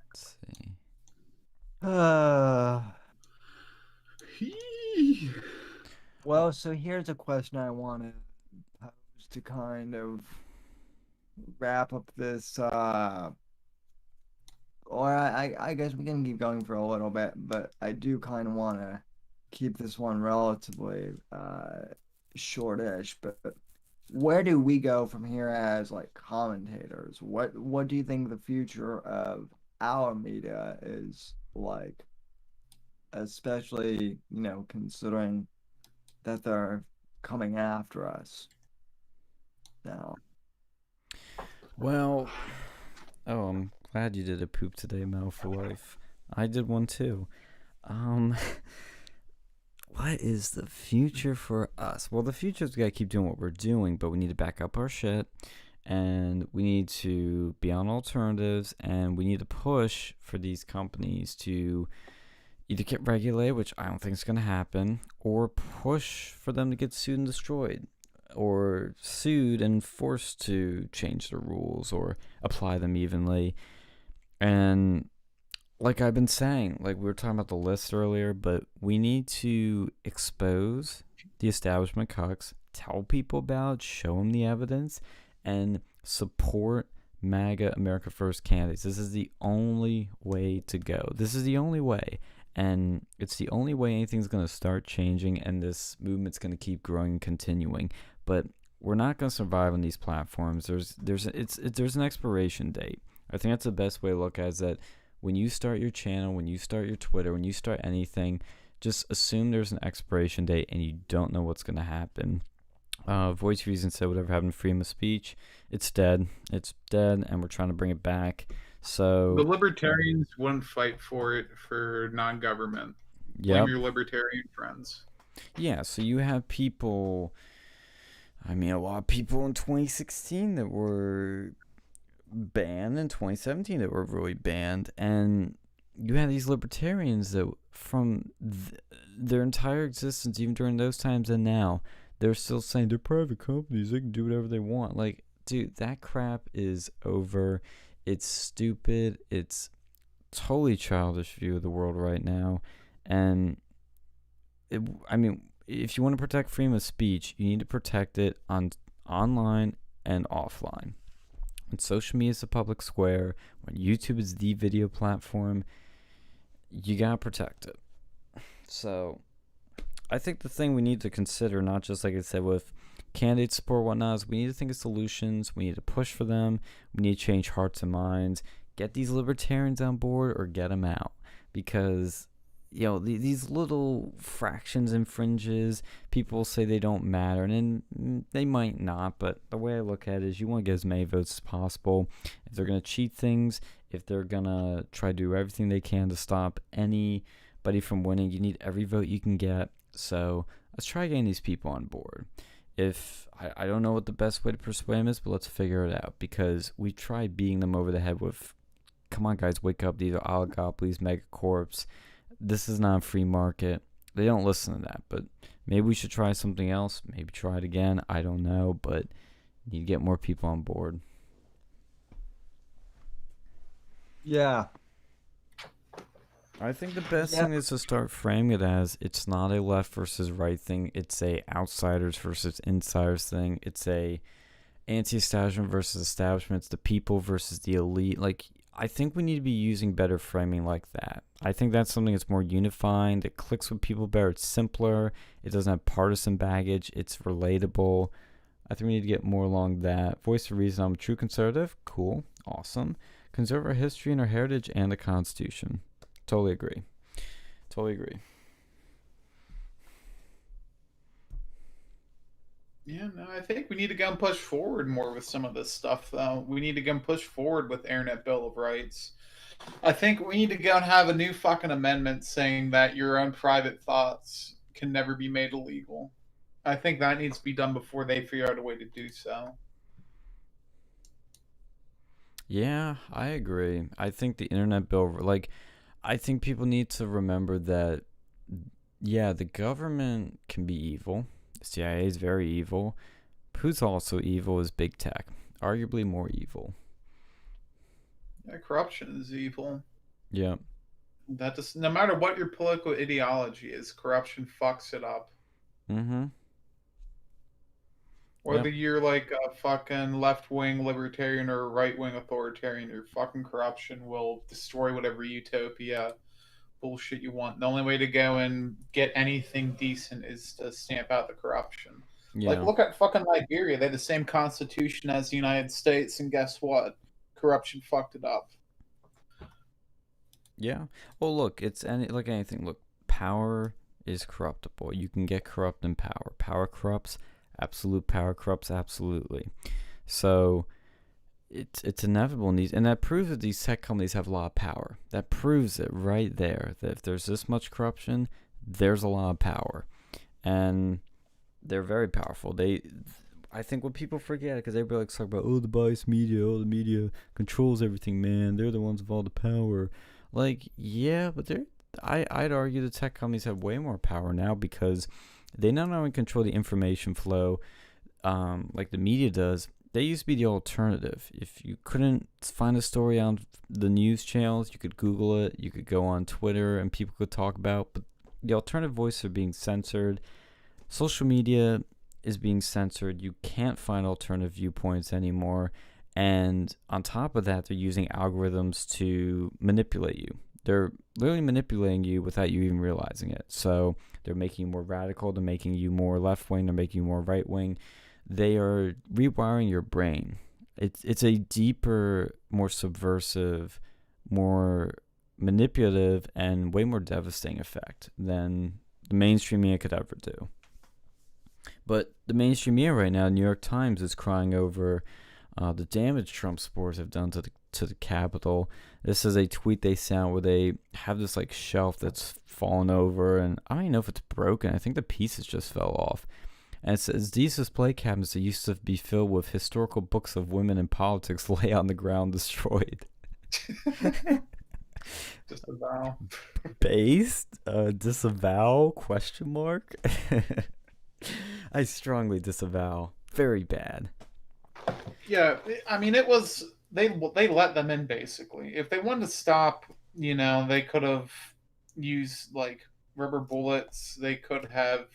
Let's see. Well, so here's a question I want to pose to kind of wrap up this or I guess we can keep going for a little bit, but I do kind of want to keep this one relatively shortish. But where do we go from here as like commentators? What do you think the future of our media is like, especially considering that they're coming after us now? Well, I'm glad you did a poop today, Mel for Life. I did one too. What is the future for us? Well, the future is we gotta keep doing what we're doing, but we need to back up our shit, and we need to be on alternatives, and we need to push for these companies to, either get regulated, which I don't think is going to happen, or push for them to get sued and destroyed, or sued and forced to change the rules or apply them evenly. And like I've been saying, like we were talking about the list earlier, but we need to expose the establishment cucks, tell people about it, show them the evidence, and support MAGA America First candidates. This is the only way to go. This is the only way. And it's the only way anything's going to start changing, and this movement's going to keep growing and continuing. But we're not going to survive on these platforms. There's an expiration date. I think that's the best way to look at it, is that when you start your channel, when you start your Twitter, when you start anything, just assume there's an expiration date and you don't know what's going to happen. Voice of Reason said whatever happened to freedom of speech, it's dead. It's dead, and we're trying to bring it back. So the libertarians wouldn't fight for it for non-government. yeah, Blame your libertarian friends. Yeah, so you have people, I mean, a lot of people in 2016 that were banned, in 2017 that were really banned, and you had these libertarians that from their entire existence, even during those times and now, they're still saying they're private companies, they can do whatever they want. Like, dude, that crap is over. It's stupid. It's totally childish view of the world right now. And I mean, if you want to protect freedom of speech, you need to protect it online and offline. When social media is a public square, when YouTube is the video platform, you gotta protect it. So I think the thing we need to consider, not just like I said with candidate support and whatnot, is we need to think of solutions. We need to push for them. We need to change hearts and minds. Get these libertarians on board or get them out, because these little fractions and fringes, people say they don't matter, and they might not, but the way I look at it is you want to get as many votes as possible. If they're going to cheat things, if they're going to try to do everything they can to stop anybody from winning, you need every vote you can get. So let's try getting these people on board. If I don't know what the best way to persuade them is, but let's figure it out, because we tried beating them over the head with, come on guys, wake up, these are oligopolies, megacorps. This is not a free market. They don't listen to that, but maybe we should try something else. Maybe try it again. I don't know, but you need to get more people on board. Yeah. I think the best thing is to start framing it as it's not a left versus right thing. It's a outsiders versus insiders thing. It's a anti-establishment versus establishment. It's the people versus the elite. Like, I think we need to be using better framing like that. I think that's something that's more unifying, that clicks with people better. It's simpler. It doesn't have partisan baggage. It's relatable. I think we need to get more along that. Voice of Reason, I'm a true conservative. Cool. Awesome. Conserve our history and our heritage and the Constitution. Totally agree. Totally agree. Yeah, no, I think we need to go and push forward more with some of this stuff, though. We need to go and push forward with Internet Bill of Rights. I think we need to go and have a new fucking amendment saying that your own private thoughts can never be made illegal. I think that needs to be done before they figure out a way to do so. Yeah, I agree. I think the Internet Bill, like, I think people need to remember that, yeah, the government can be evil. The CIA is very evil. Who's also evil is big tech. Arguably more evil. Yeah, corruption is evil. Yeah. That just, no matter what your political ideology is, corruption fucks it up. Mm-hmm. Whether you're like a fucking left-wing libertarian or a right-wing authoritarian, your fucking corruption will destroy whatever utopia bullshit you want. The only way to go and get anything decent is to stamp out the corruption. Yeah. Like, look at fucking Liberia. They had the same constitution as the United States, and guess what? Corruption fucked it up. Yeah. Well, look, it's like anything. Look, power is corruptible. You can get corrupt in power. Power corrupts. Absolute power corrupts absolutely. So it's inevitable, and that proves that these tech companies have a lot of power. That proves it right there, that if there's this much corruption, there's a lot of power, and they're very powerful. I think what people forget, because everybody likes to talk about, the biased media, the media controls everything, man. They're the ones with all the power. Like, yeah, but they're I'd argue the tech companies have way more power now because they not only control the information flow, like the media does. They used to be the alternative. If you couldn't find a story on the news channels, you could Google it. You could go on Twitter and people could talk about. But the alternative voices are being censored. Social media is being censored. You can't find alternative viewpoints anymore. And on top of that, they're using algorithms to manipulate you. They're literally manipulating you without you even realizing it. So they're making you more radical. They're making you more left-wing. They're making you more right-wing. They are rewiring your brain. It's a deeper, more subversive, more manipulative, and way more devastating effect than the mainstream media could ever do. But the mainstream media right now, New York Times, is crying over the damage Trump supporters have done to the Capitol. This is a tweet they sent where they have this like shelf that's fallen over, and I don't even know if it's broken. I think the pieces just fell off. And it says, these display cabinets that used to be filled with historical books of women in politics lay on the ground destroyed. Disavow. Based? Disavow? Question mark? I strongly disavow. Very bad. Yeah, I mean, it was they let them in basically. If they wanted to stop, they could have used like rubber bullets. They could have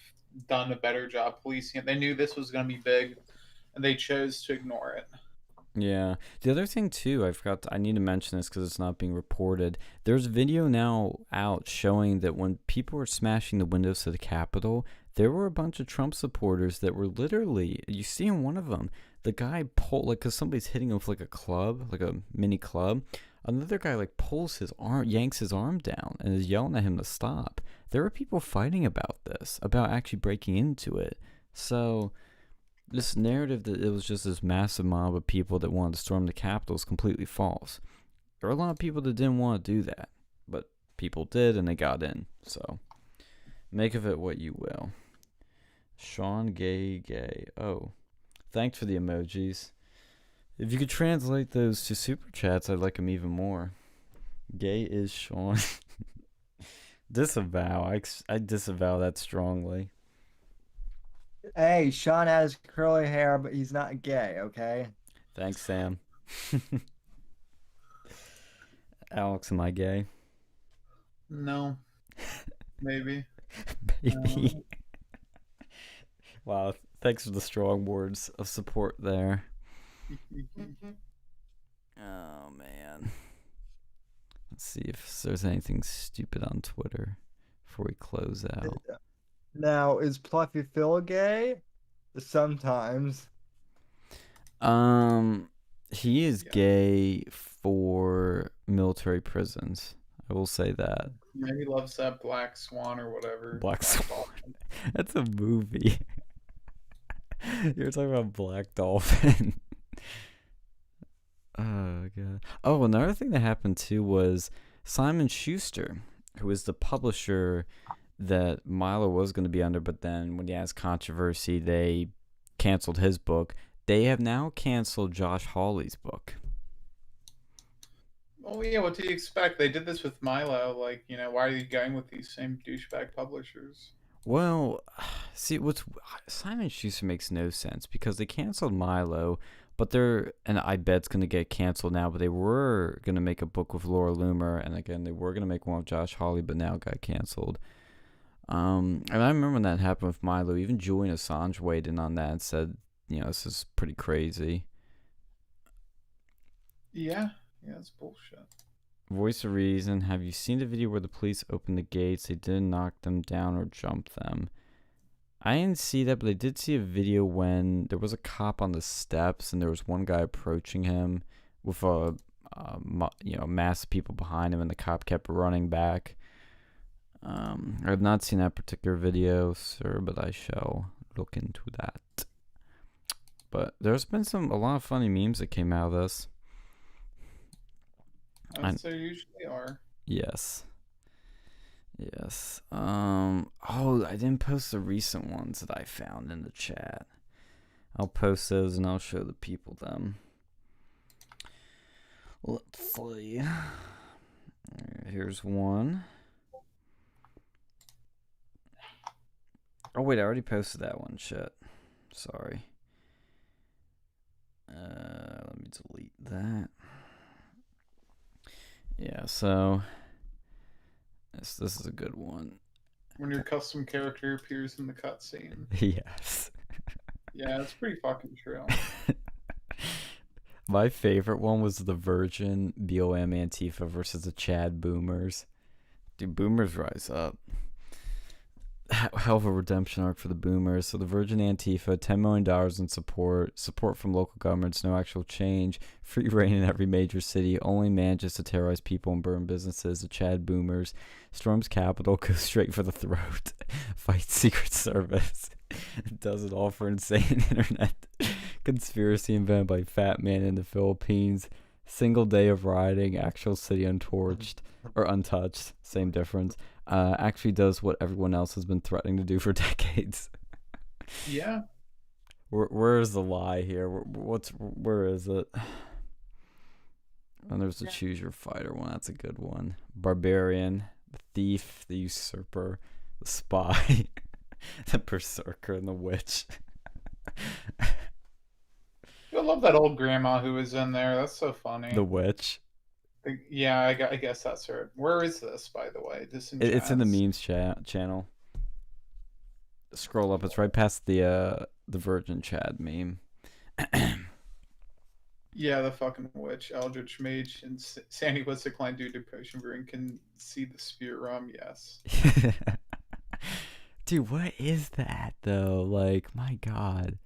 done a better job policing it. They knew this was going to be big, and they chose to ignore it. Yeah. The other thing too, I need to mention this because it's not being reported. There's video now out showing that when people were smashing the windows to the Capitol, there were a bunch of Trump supporters that were literally, you see in one of them, the guy pulled, like, because somebody's hitting him with like a club, like a mini club. Another guy like pulls his arm, yanks his arm down, and is yelling at him to stop. There were people fighting about this, about actually breaking into it. So this narrative that it was just this massive mob of people that wanted to storm the Capitol is completely false. There are a lot of people that didn't want to do that, but people did, and they got in. So make of it what you will. Sean Gay. Oh, thanks for the emojis. If you could translate those to super chats, I'd like them even more. Gay is Sean. Disavow. I disavow that strongly. Hey, Sean has curly hair, but he's not gay, okay? Thanks, Sam. Alex, am I gay? No. Maybe. Baby. Wow, thanks for the strong words of support there. Oh, man. Let's see if there's anything stupid on Twitter before we close out. Now, is Pluffy Phil gay? Sometimes. He is gay for military prisons. I will say that. Yeah, he loves that Black Swan or whatever. Black Swan. That's a movie. You're talking about Black Dolphin. Oh, God. Oh, another thing that happened, too, was Simon Schuster, who is the publisher that Milo was going to be under, but then when he has controversy, they canceled his book. They have now canceled Josh Hawley's book. Oh, yeah, what do you expect? They did this with Milo. Like, why are you going with these same douchebag publishers? Well, see, Simon Schuster makes no sense because they canceled Milo, but and I bet it's going to get canceled now, but they were going to make a book with Laura Loomer, and again, they were going to make one with Josh Hawley, but now it got canceled. And I remember when that happened with Milo, even Julian Assange weighed in on that and said, this is pretty crazy. Yeah, it's bullshit. Voice of Reason, have you seen the video where the police opened the gates? They didn't knock them down or jump them. I didn't see that, but I did see a video when there was a cop on the steps and there was one guy approaching him with a mass of people behind him, and the cop kept running back. I have not seen that particular video, sir, but I shall look into that. But there's been a lot of funny memes that came out of this. As there usually are. Yes. Oh, I didn't post the recent ones that I found in the chat. I'll post those and I'll show the people them. Let's see. Here's one. Oh wait, I already posted that one. Shit. Sorry. Let me delete that. Yeah, so this is a good one. When your custom character appears in the cutscene. Yes. Yeah, it's pretty fucking true. My favorite one was the Virgin BOM Antifa versus the Chad Boomers. Dude, Boomers rise up. Hell of a redemption arc for the Boomers. So the Virgin Antifa, $10 million in support from local governments, no actual change, free reign in every major city, only manages to terrorize people and burn businesses. The Chad Boomers storms Capitol, goes straight for the throat, fights Secret Service, does it all for insane internet conspiracy invented by Fat Man in the Philippines. Single day of rioting, actual city untorched or untouched, same difference. Actually does what everyone else has been threatening to do for decades. Yeah. Where is the lie here? Where is it? And there's the choose your fighter one. That's a good one. Barbarian, the thief, the usurper, the spy, the berserker, and the witch. I love that old grandma who was in there. That's so funny. The witch. Yeah, I guess that's her. Where is this, by the way? It's in the memes channel. Scroll up. It's right past the Virgin Chad meme. Yeah, the fucking witch, Eldritch Mage, and Sandy was declined due to potion brewing. Can see the spirit rum. Yes. Dude, what is that though? Like, my God.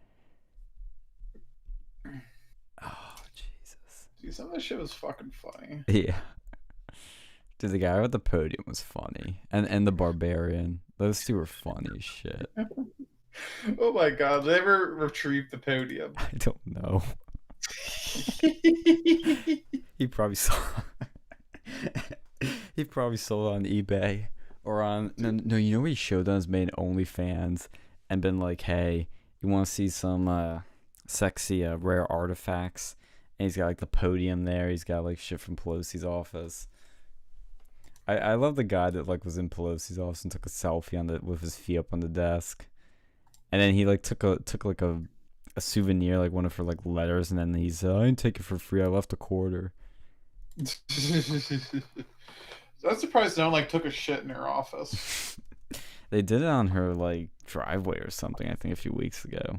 Oh, Jesus. Dude, some of this shit was fucking funny. Yeah. Dude, the guy with the podium was funny. And the barbarian. Those two were funny as shit. Oh my God. Did they ever retrieve the podium? I don't know. He probably saw he probably sold on eBay or on no you know what he showed on his main OnlyFans and been like, hey, you want to see some sexy rare artifacts? And he's got like the podium there. He's got like shit from Pelosi's office. I love the guy that like was in Pelosi's office and took a selfie on with his feet up on the desk, and then he like took like a souvenir, like one of her like letters, and then he's I didn't take it for free. I left a quarter. I'm surprised no one like took a shit in her office. They did it on her like driveway or something, I think a few weeks ago.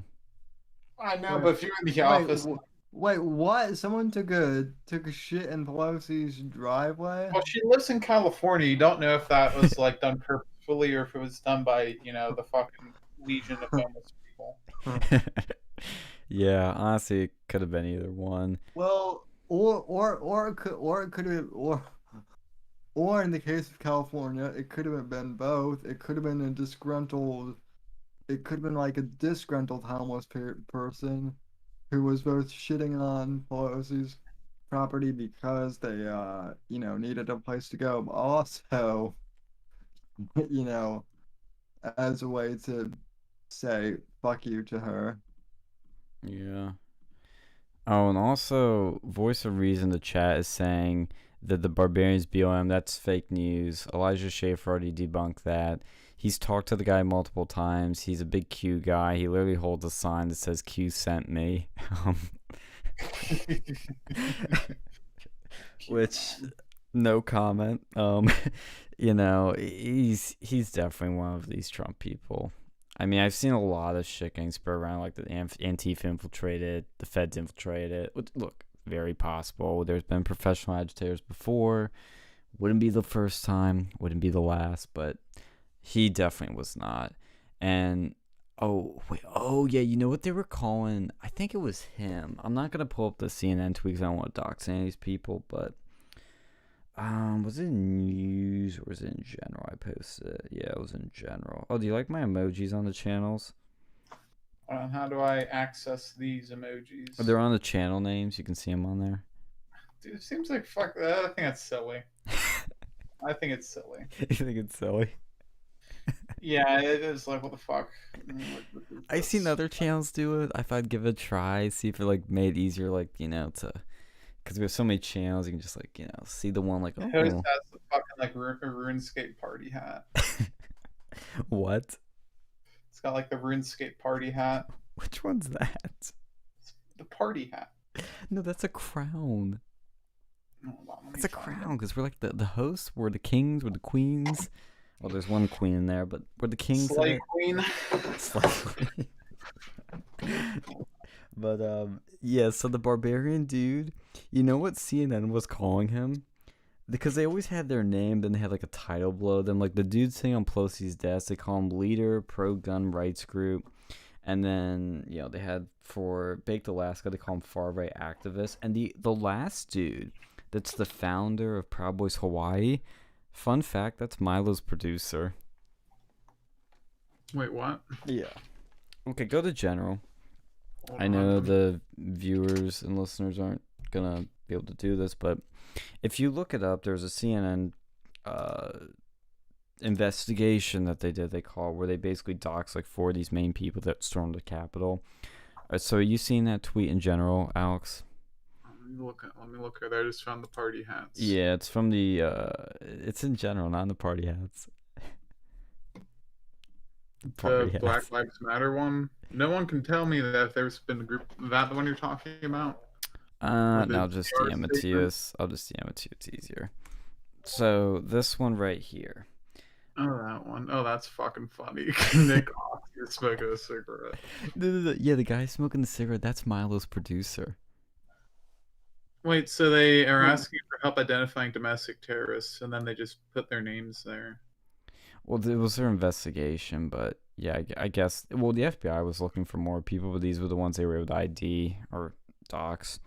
I know, but if you're in the office. Wait, what? Someone took a shit in Pelosi's driveway? Well, she lives in California. You don't know if that was like done purposefully or if it was done by, the fucking legion of homeless people. Yeah, honestly, it could have been either one. Well, or it could have or in the case of California, it could have been both. It could have been a disgruntled. It could have been like a disgruntled homeless person who was both shitting on Pelosi's property because they, needed a place to go, but also, as a way to say fuck you to her. Yeah. Oh, and also, Voice of Reason, the chat is saying that the Barbarians BOM, that's fake news. Elijah Schaefer already debunked that. He's talked to the guy multiple times. He's a big Q guy. He literally holds a sign that says Q sent me. Which, no comment. He's definitely one of these Trump people. I mean, I've seen a lot of shit getting spread around, like the Antifa infiltrated, the feds infiltrated. Look, very possible. There's been professional agitators before. Wouldn't be the first time. Wouldn't be the last, but he definitely was not. And yeah, you know what they were calling? I think it was him. I'm not gonna pull up the CNN tweets. I don't want to dox any of these people, but was it in news or was it in general? I posted it. Yeah, it was in general. Oh, do you like my emojis on the channels? How do I access these emojis? They're on the channel names. You can see them on there. Dude, it seems like fuck that. I think that's silly. I think it's silly. You think it's silly? Yeah, it is. Like, what the fuck? I've seen other channels do it. I thought I'd give it a try, see if it like made it easier, like to, because we have so many channels, you can just like see the one like Who has the fucking like RuneScape party hat? What? It's got like the RuneScape party hat. Which one's that? The party hat. No, that's a crown. Hold on, let me It's a find crown because we're like the hosts, we're the kings, we're the queens. Well, there's one queen in there, but we're the it. kings. Slay Queen. Slay queen. But yeah. So the barbarian dude, you know what CNN was calling him? Because they always had their name, then they had like a title below them. Like the dude sitting on Pelosi's desk, they call him leader, pro gun rights group. And then, they had for Baked Alaska, they call him far right activist. And the last dude that's the founder of Proud Boys Hawaii, fun fact, that's Milo's producer. Wait, what? Yeah. Okay, go to general. Hold I know on. the viewers and listeners aren't gonna be able to do this, but if you look it up, there's a CNN investigation that they did, where they basically doxed like 4 of these main people that stormed the Capitol. So are you seeing that tweet in general, Alex? Let me look at it. I just found the party hats. Yeah, it's from the it's in general, not in the party hats. The Black Lives Matter one. No one can tell me that if there's been a group. That the one you're talking about? No, I'll just DM it to you. I'll just DM it to you. It's easier. So this one right here. Oh, that one. Oh, that's fucking funny. Nick Oscar smoking a cigarette. Yeah, the guy smoking the cigarette, that's Milo's producer. Wait, so they are asking for help identifying domestic terrorists, and then they just put their names there. Well, it was their investigation, but yeah, I guess. Well, the FBI was looking for more people, but these were the ones they were able to ID or dox.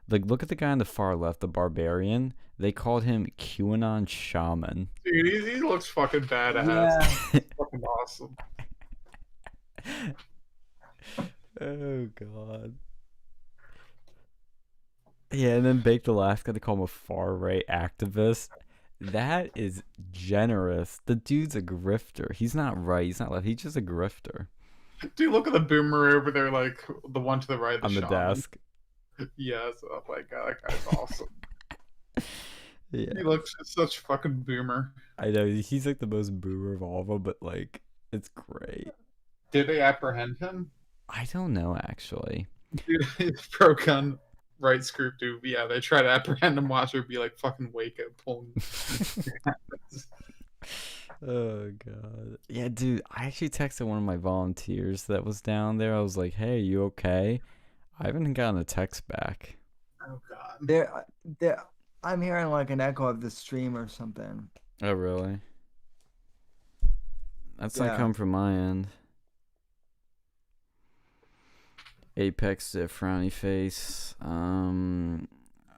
Like, look at the guy on the far left, the barbarian. They called him QAnon shaman. Dude, he looks fucking badass. Yeah. He's fucking awesome. Oh god. Yeah, and then Baked Alaska, they call him a far right activist. That is generous. The dude's a grifter. He's not right. He's not left. He's just a grifter. Dude, look at the boomer over there, like the one to the right. On the desk. Yes. Oh my god, that guy's awesome. Yeah. He looks such fucking boomer. I know. He's like the most boomer of all of them, but like, it's great. Did they apprehend him? I don't know, actually. Dude, his pro gun rights group, dude. Yeah, they try to apprehend him. Watch her be like fucking Waco pulling. Oh god. Yeah, dude, I actually texted one of my volunteers that was down there. I was like, hey, you okay? I haven't gotten a text back. Oh god. I'm hearing like an echo of the stream or something. Oh, really? That's not Yeah. come from my end. Apex did frowny face.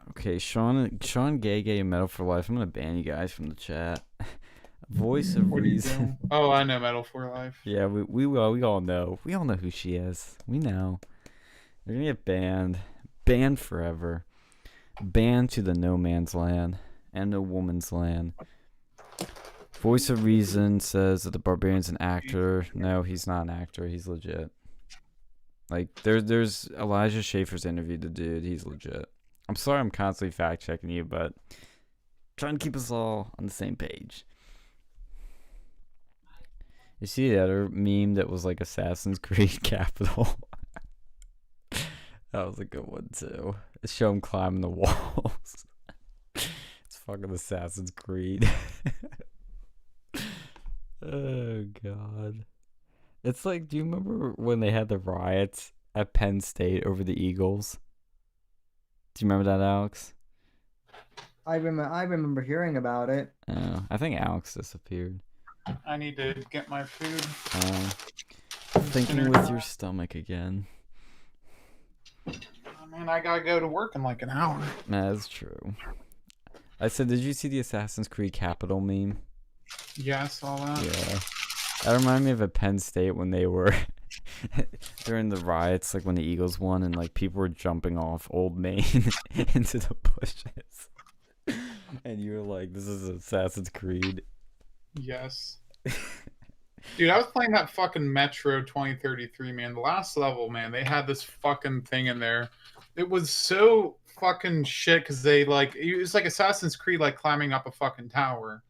Okay, Sean Gay Metal for Life. I'm gonna ban you guys from the chat. Voice of What are you Reason. doing? Oh, I know Metal for Life. Yeah, we all know. We all know who she is. We know. They're gonna get banned. Banned forever. Banned to the no man's land and no woman's land. Voice of Reason says that the barbarian's an actor. No, he's not an actor. He's legit. Like, there's Elijah Schaefer's interviewed the dude. He's legit. I'm sorry I'm constantly fact checking you, but trying to keep us all on the same page. You see the other meme that was like Assassin's Creed Capital? That was a good one too. It showed him climbing the walls. It's fucking Assassin's Creed. Oh god. It's like, do you remember when they had the riots at Penn State over the Eagles? Do you remember that, Alex? I remember hearing about it. Oh, I think Alex disappeared. I need to get my food. Thinking with your stomach again. Oh, man, I gotta go to work in like an hour. That's true. I said, did you see the Assassin's Creed Capital meme? Yeah, I saw that. Yeah. That reminded me of a Penn State when they were during the riots, like when the Eagles won and like people were jumping off Old Main into the bushes. And you were like, this is Assassin's Creed. Yes. Dude, I was playing that fucking Metro 2033, man. The last level, man, they had this fucking thing in there. It was so fucking shit because it was like Assassin's Creed, like climbing up a fucking tower,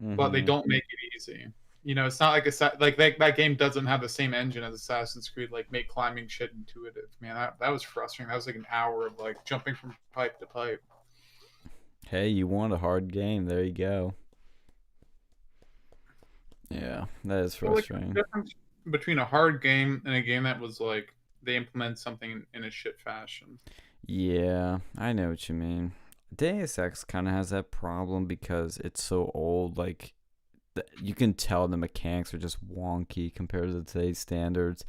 but they don't make it easy. you know, it's not like like that game doesn't have the same engine as Assassin's Creed. Like make climbing shit intuitive. Man, that was frustrating. That was like an hour of like jumping from pipe to pipe. Hey, you want a hard game? There you go. Yeah, that is frustrating. Like, the difference between a hard game and a game that was like they implement something in a shit fashion. Yeah, I know what you mean. Deus Ex kind of has that problem because it's so old. Like, you can tell the mechanics are just wonky compared to today's standards.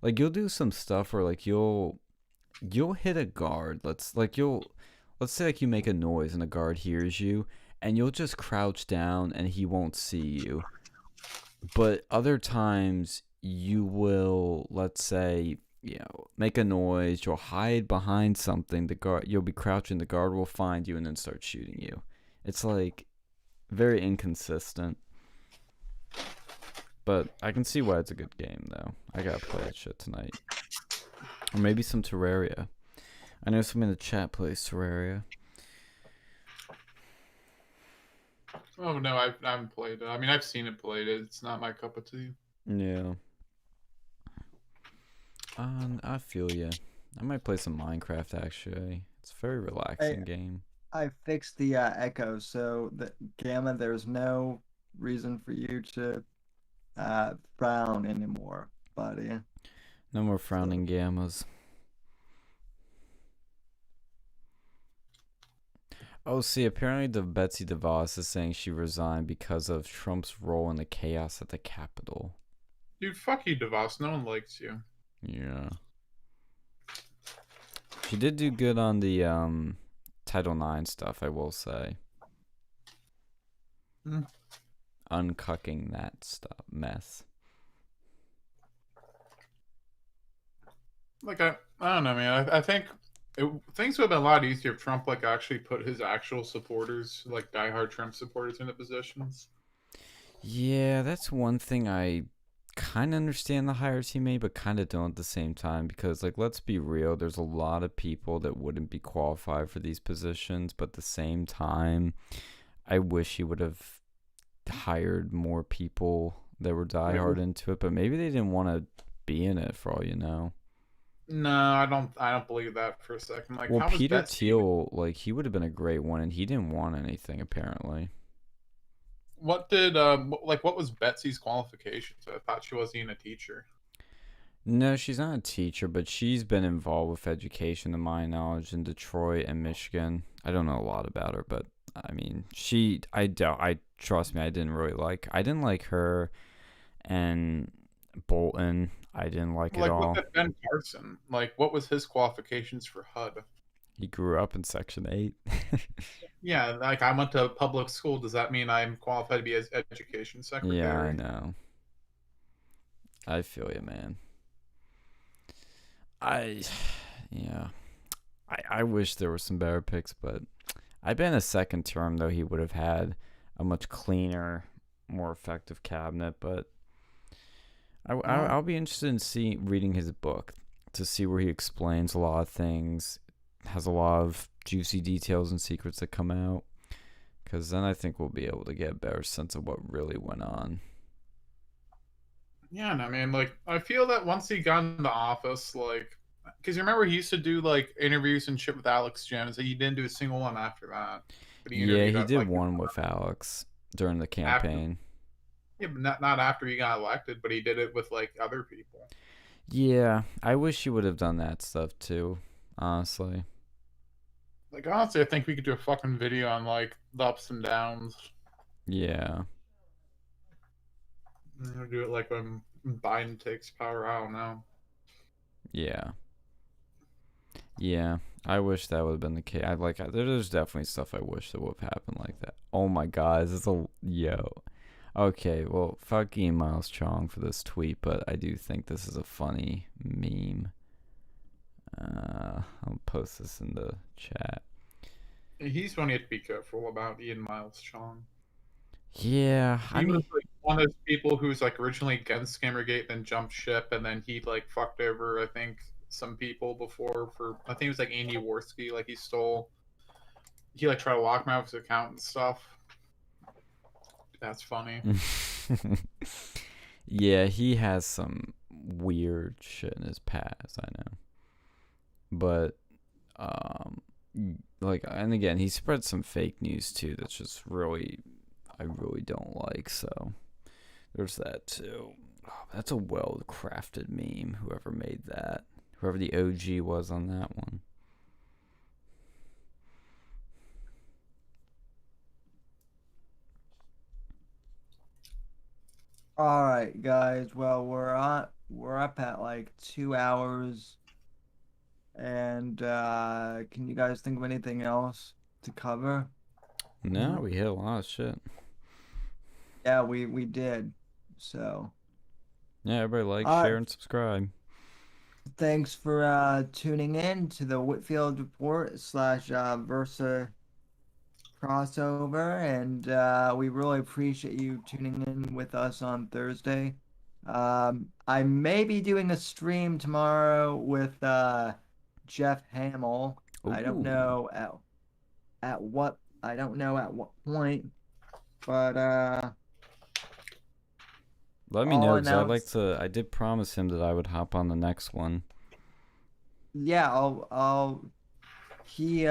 Like, you'll do some stuff where like you'll hit a guard. Let's say like you make a noise and a guard hears you, and you'll just crouch down and he won't see you. But other times you will, let's say, make a noise, you'll hide behind something, you'll be crouching, the guard will find you and then start shooting you. It's like very inconsistent. But I can see why it's a good game though. I gotta play that shit tonight. Or maybe some Terraria. I know someone in the chat plays Terraria. Oh no, I haven't played it. I mean, I've seen it played. It's not my cup of tea. Yeah. I feel ya. I might play some Minecraft actually. It's a very relaxing game. I fixed the echo, so the Gamma, there's no reason for you to frown anymore, buddy. No more frowning gammas. Oh, see, apparently the Betsy DeVos is saying she resigned because of Trump's role in the chaos at the Capitol. Dude, fuck you, DeVos. No one likes you. Yeah. She did do good on the Title IX stuff, I will say. Uncucking that stuff mess. Like I don't know, man. I think things would have been a lot easier if Trump like actually put his actual supporters, like diehard Trump supporters, into positions. Yeah, that's one thing I kind of understand the hires he made, but kind of don't at the same time. Because, like, let's be real, there's a lot of people that wouldn't be qualified for these positions, but at the same time, I wish he would have hired more people that were diehard into it. But maybe they didn't want to be in it, for all you know. No, I don't believe that for a second. Like, Well, how Peter was Thiel, like, he would have been a great one, and he didn't want anything apparently. What did what was Betsy's qualifications? I thought she wasn't even a teacher. No, she's not a teacher, but she's been involved with education, to my knowledge, in Detroit and Michigan. I don't know a lot about her, but I mean, I trust me, I didn't like her and Bolton. I didn't like Like, at all. look at Ben Carson. Like, what was his qualifications for HUD? He grew up in Section 8. Yeah, like I went to public school. Does that mean I'm qualified to be as education secretary? Yeah, I know. I feel you, man. Yeah. I wish there were some better picks, but I bet in a second term, though, he would have had a much cleaner, more effective cabinet. But I'll be interested in reading his book to see where he explains a lot of things, has a lot of juicy details and secrets that come out, because then I think we'll be able to get a better sense of what really went on. Yeah, no, man. Like, I feel that once he got into office, like, because you remember he used to do like interviews and shit with Alex Jones. He didn't do a single one after that. But he did one with Alex during the campaign. Yeah, but not after he got elected, but he did it with like other people. Yeah, I wish he would have done that stuff too, honestly. Like, honestly, I think we could do a fucking video on like the ups and downs. Yeah. We'll do it like when Biden takes power. I don't know. Yeah. Yeah, I wish that would have been the case. There's definitely stuff I wish that would have happened like that. Oh my god, yo. Okay, well, fuck Ian Miles Chong for this tweet, but I do think this is a funny meme. I'll post this in the chat. He's one you have to be careful about, Ian Miles Chong. Yeah, he was like one of those people who was like originally against Gamergate, then jumped ship, and then he like fucked over, I think, some people before for, I think it was like Andy Worski, like he like tried to lock him out of his account and stuff. That's funny. Yeah, he has some weird shit in his past, I know. But um like, and again, he spread some fake news too that's just really, I really don't like, so there's that too. Oh, that's a well crafted meme, whoever made that. Whoever the OG was on that one. All right, guys. Well, we're up at like 2 hours, and can you guys think of anything else to cover? No, we hit a lot of shit. Yeah, we did. So, Yeah, everybody like, all share, right. and subscribe. Thanks for tuning in to the Whitfield Report slash Versa crossover, and we really appreciate you tuning in with us on Thursday. I may be doing a stream tomorrow with Jeff Hamill. I don't Ooh. know at what I don't know at what point, but Let me I'll know, because I'd like announce. to. I did promise him that I would hop on the next one. Yeah, I'll he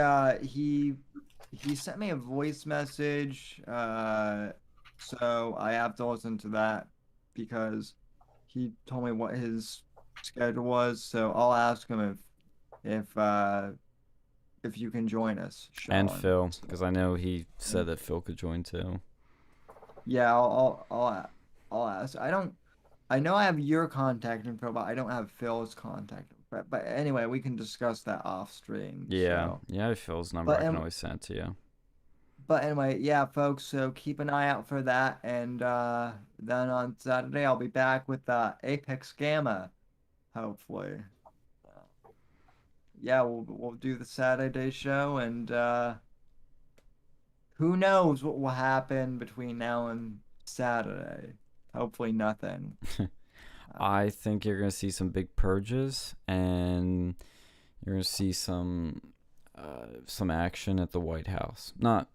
sent me a voice message, so I have to listen to that because he told me what his schedule was. So I'll ask him if you can join us, And Sean. Phil, because So, I know he said and that Phil could join too. yeah, I'll ask. I know I have your contact info, but I don't have Phil's contact. But anyway, we can discuss that off stream. Yeah, So, yeah, I have Phil's number. but I can and always send it to you. But anyway, yeah, folks, so keep an eye out for that. And then on Saturday, I'll be back with Apex Gamma, hopefully. Uh, yeah, we'll do the Saturday show, and who knows what will happen between now and Saturday. Hopefully, nothing. I think you're gonna see some big purges, and you're gonna see some action at the White House. Not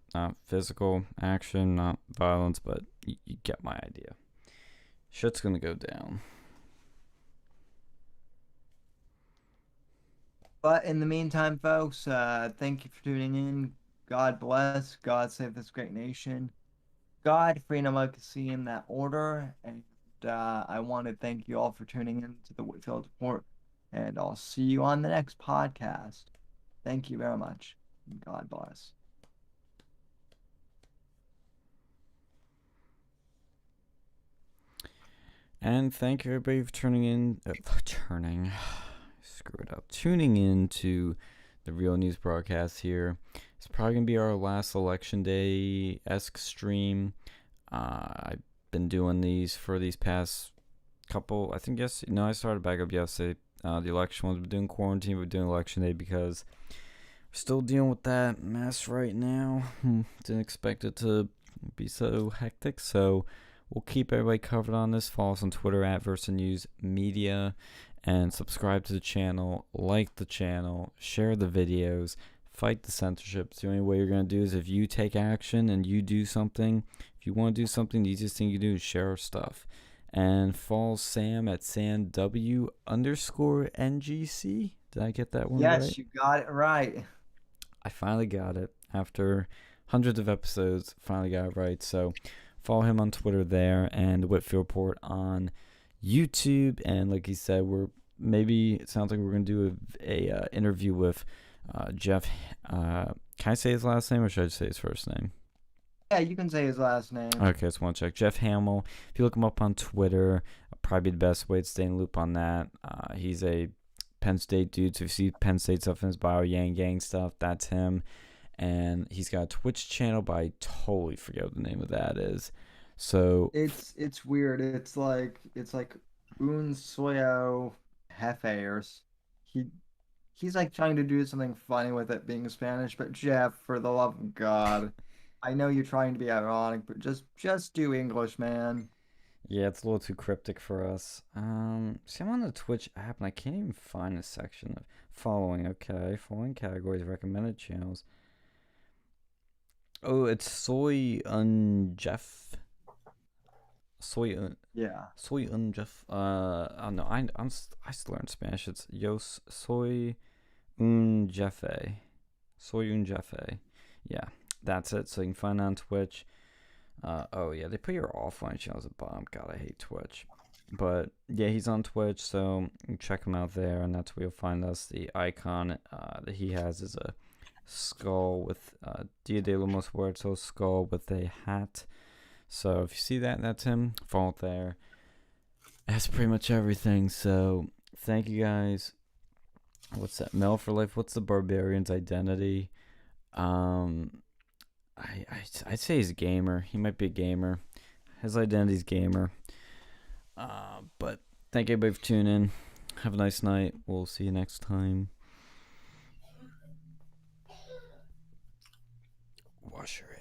physical action, not violence, but you get my idea. Shit's gonna go down. But in the meantime, folks, thank you for tuning in. God bless. God save this great nation. God, freedom, democracy in that order. And I want to thank you all for tuning in to the Whitfield Report. And I'll see you on the next podcast. Thank you very much. God bless. And thank you everybody for turning in. Screw it up. Tuning in to the Real News broadcast here. It's probably gonna be our last election day esque stream. I've been doing these for these past couple. I think yes. No, I started back up yesterday. The election ones. We're doing quarantine. We're doing election day because we're still dealing with that mess right now. Didn't expect it to be so hectic. So we'll keep everybody covered on this. Follow us on Twitter at Versa News Media, and subscribe to the channel, like the channel, share the videos, fight the censorship. The only way you're going to do is if you take action and you do something. If you want to do something, the easiest thing you do is share our stuff. And follow Sam at SamW_NGC. Did I get that one right? Yes, you got it right. I finally got it. After hundreds of episodes, finally got it right. So follow him on Twitter there, and the Whitfield Report on YouTube. And like he said, it sounds like we're gonna do a interview with Jeff. Can I say his last name, or should I say his first name? Yeah, you can say his last name. Okay, just want to check. Jeff Hamill. If you look him up on Twitter, probably the best way to stay in the loop on that. He's a Penn State dude, so if you see Penn State stuff in his bio, Yang Gang stuff, that's him. And he's got a Twitch channel, but I totally forget what the name of that is. So It's weird. It's like Un Suyo Hefers. He he's like trying to do something funny with it being Spanish, but Jeff, for the love of God, I know you're trying to be ironic, but just do English, man. yeah, it's a little too cryptic for us. See, I'm on the Twitch app and I can't even find a section of following. Okay, following categories, recommended channels. Oh, it's Soy Jeff. Yeah. Soy un Jeff. I don't know. I still learn Spanish. It's soy un jefe. Soy un jefe. Yeah, that's it. So you can find it on Twitch. Oh yeah, they put your offline channels at the bottom. God, I hate Twitch. But yeah, he's on Twitch, so you can check him out there, and that's where you'll find us. The icon that he has is a skull with Dia de los Muertos skull with a hat. So if you see that, that's him. Follow it there. That's pretty much everything. So thank you guys. What's that? Mel for life. What's the barbarian's identity? I'd say he's a gamer. He might be a gamer. His identity's gamer. But thank you everybody for tuning in. Have a nice night. We'll see you next time. Wash your hands.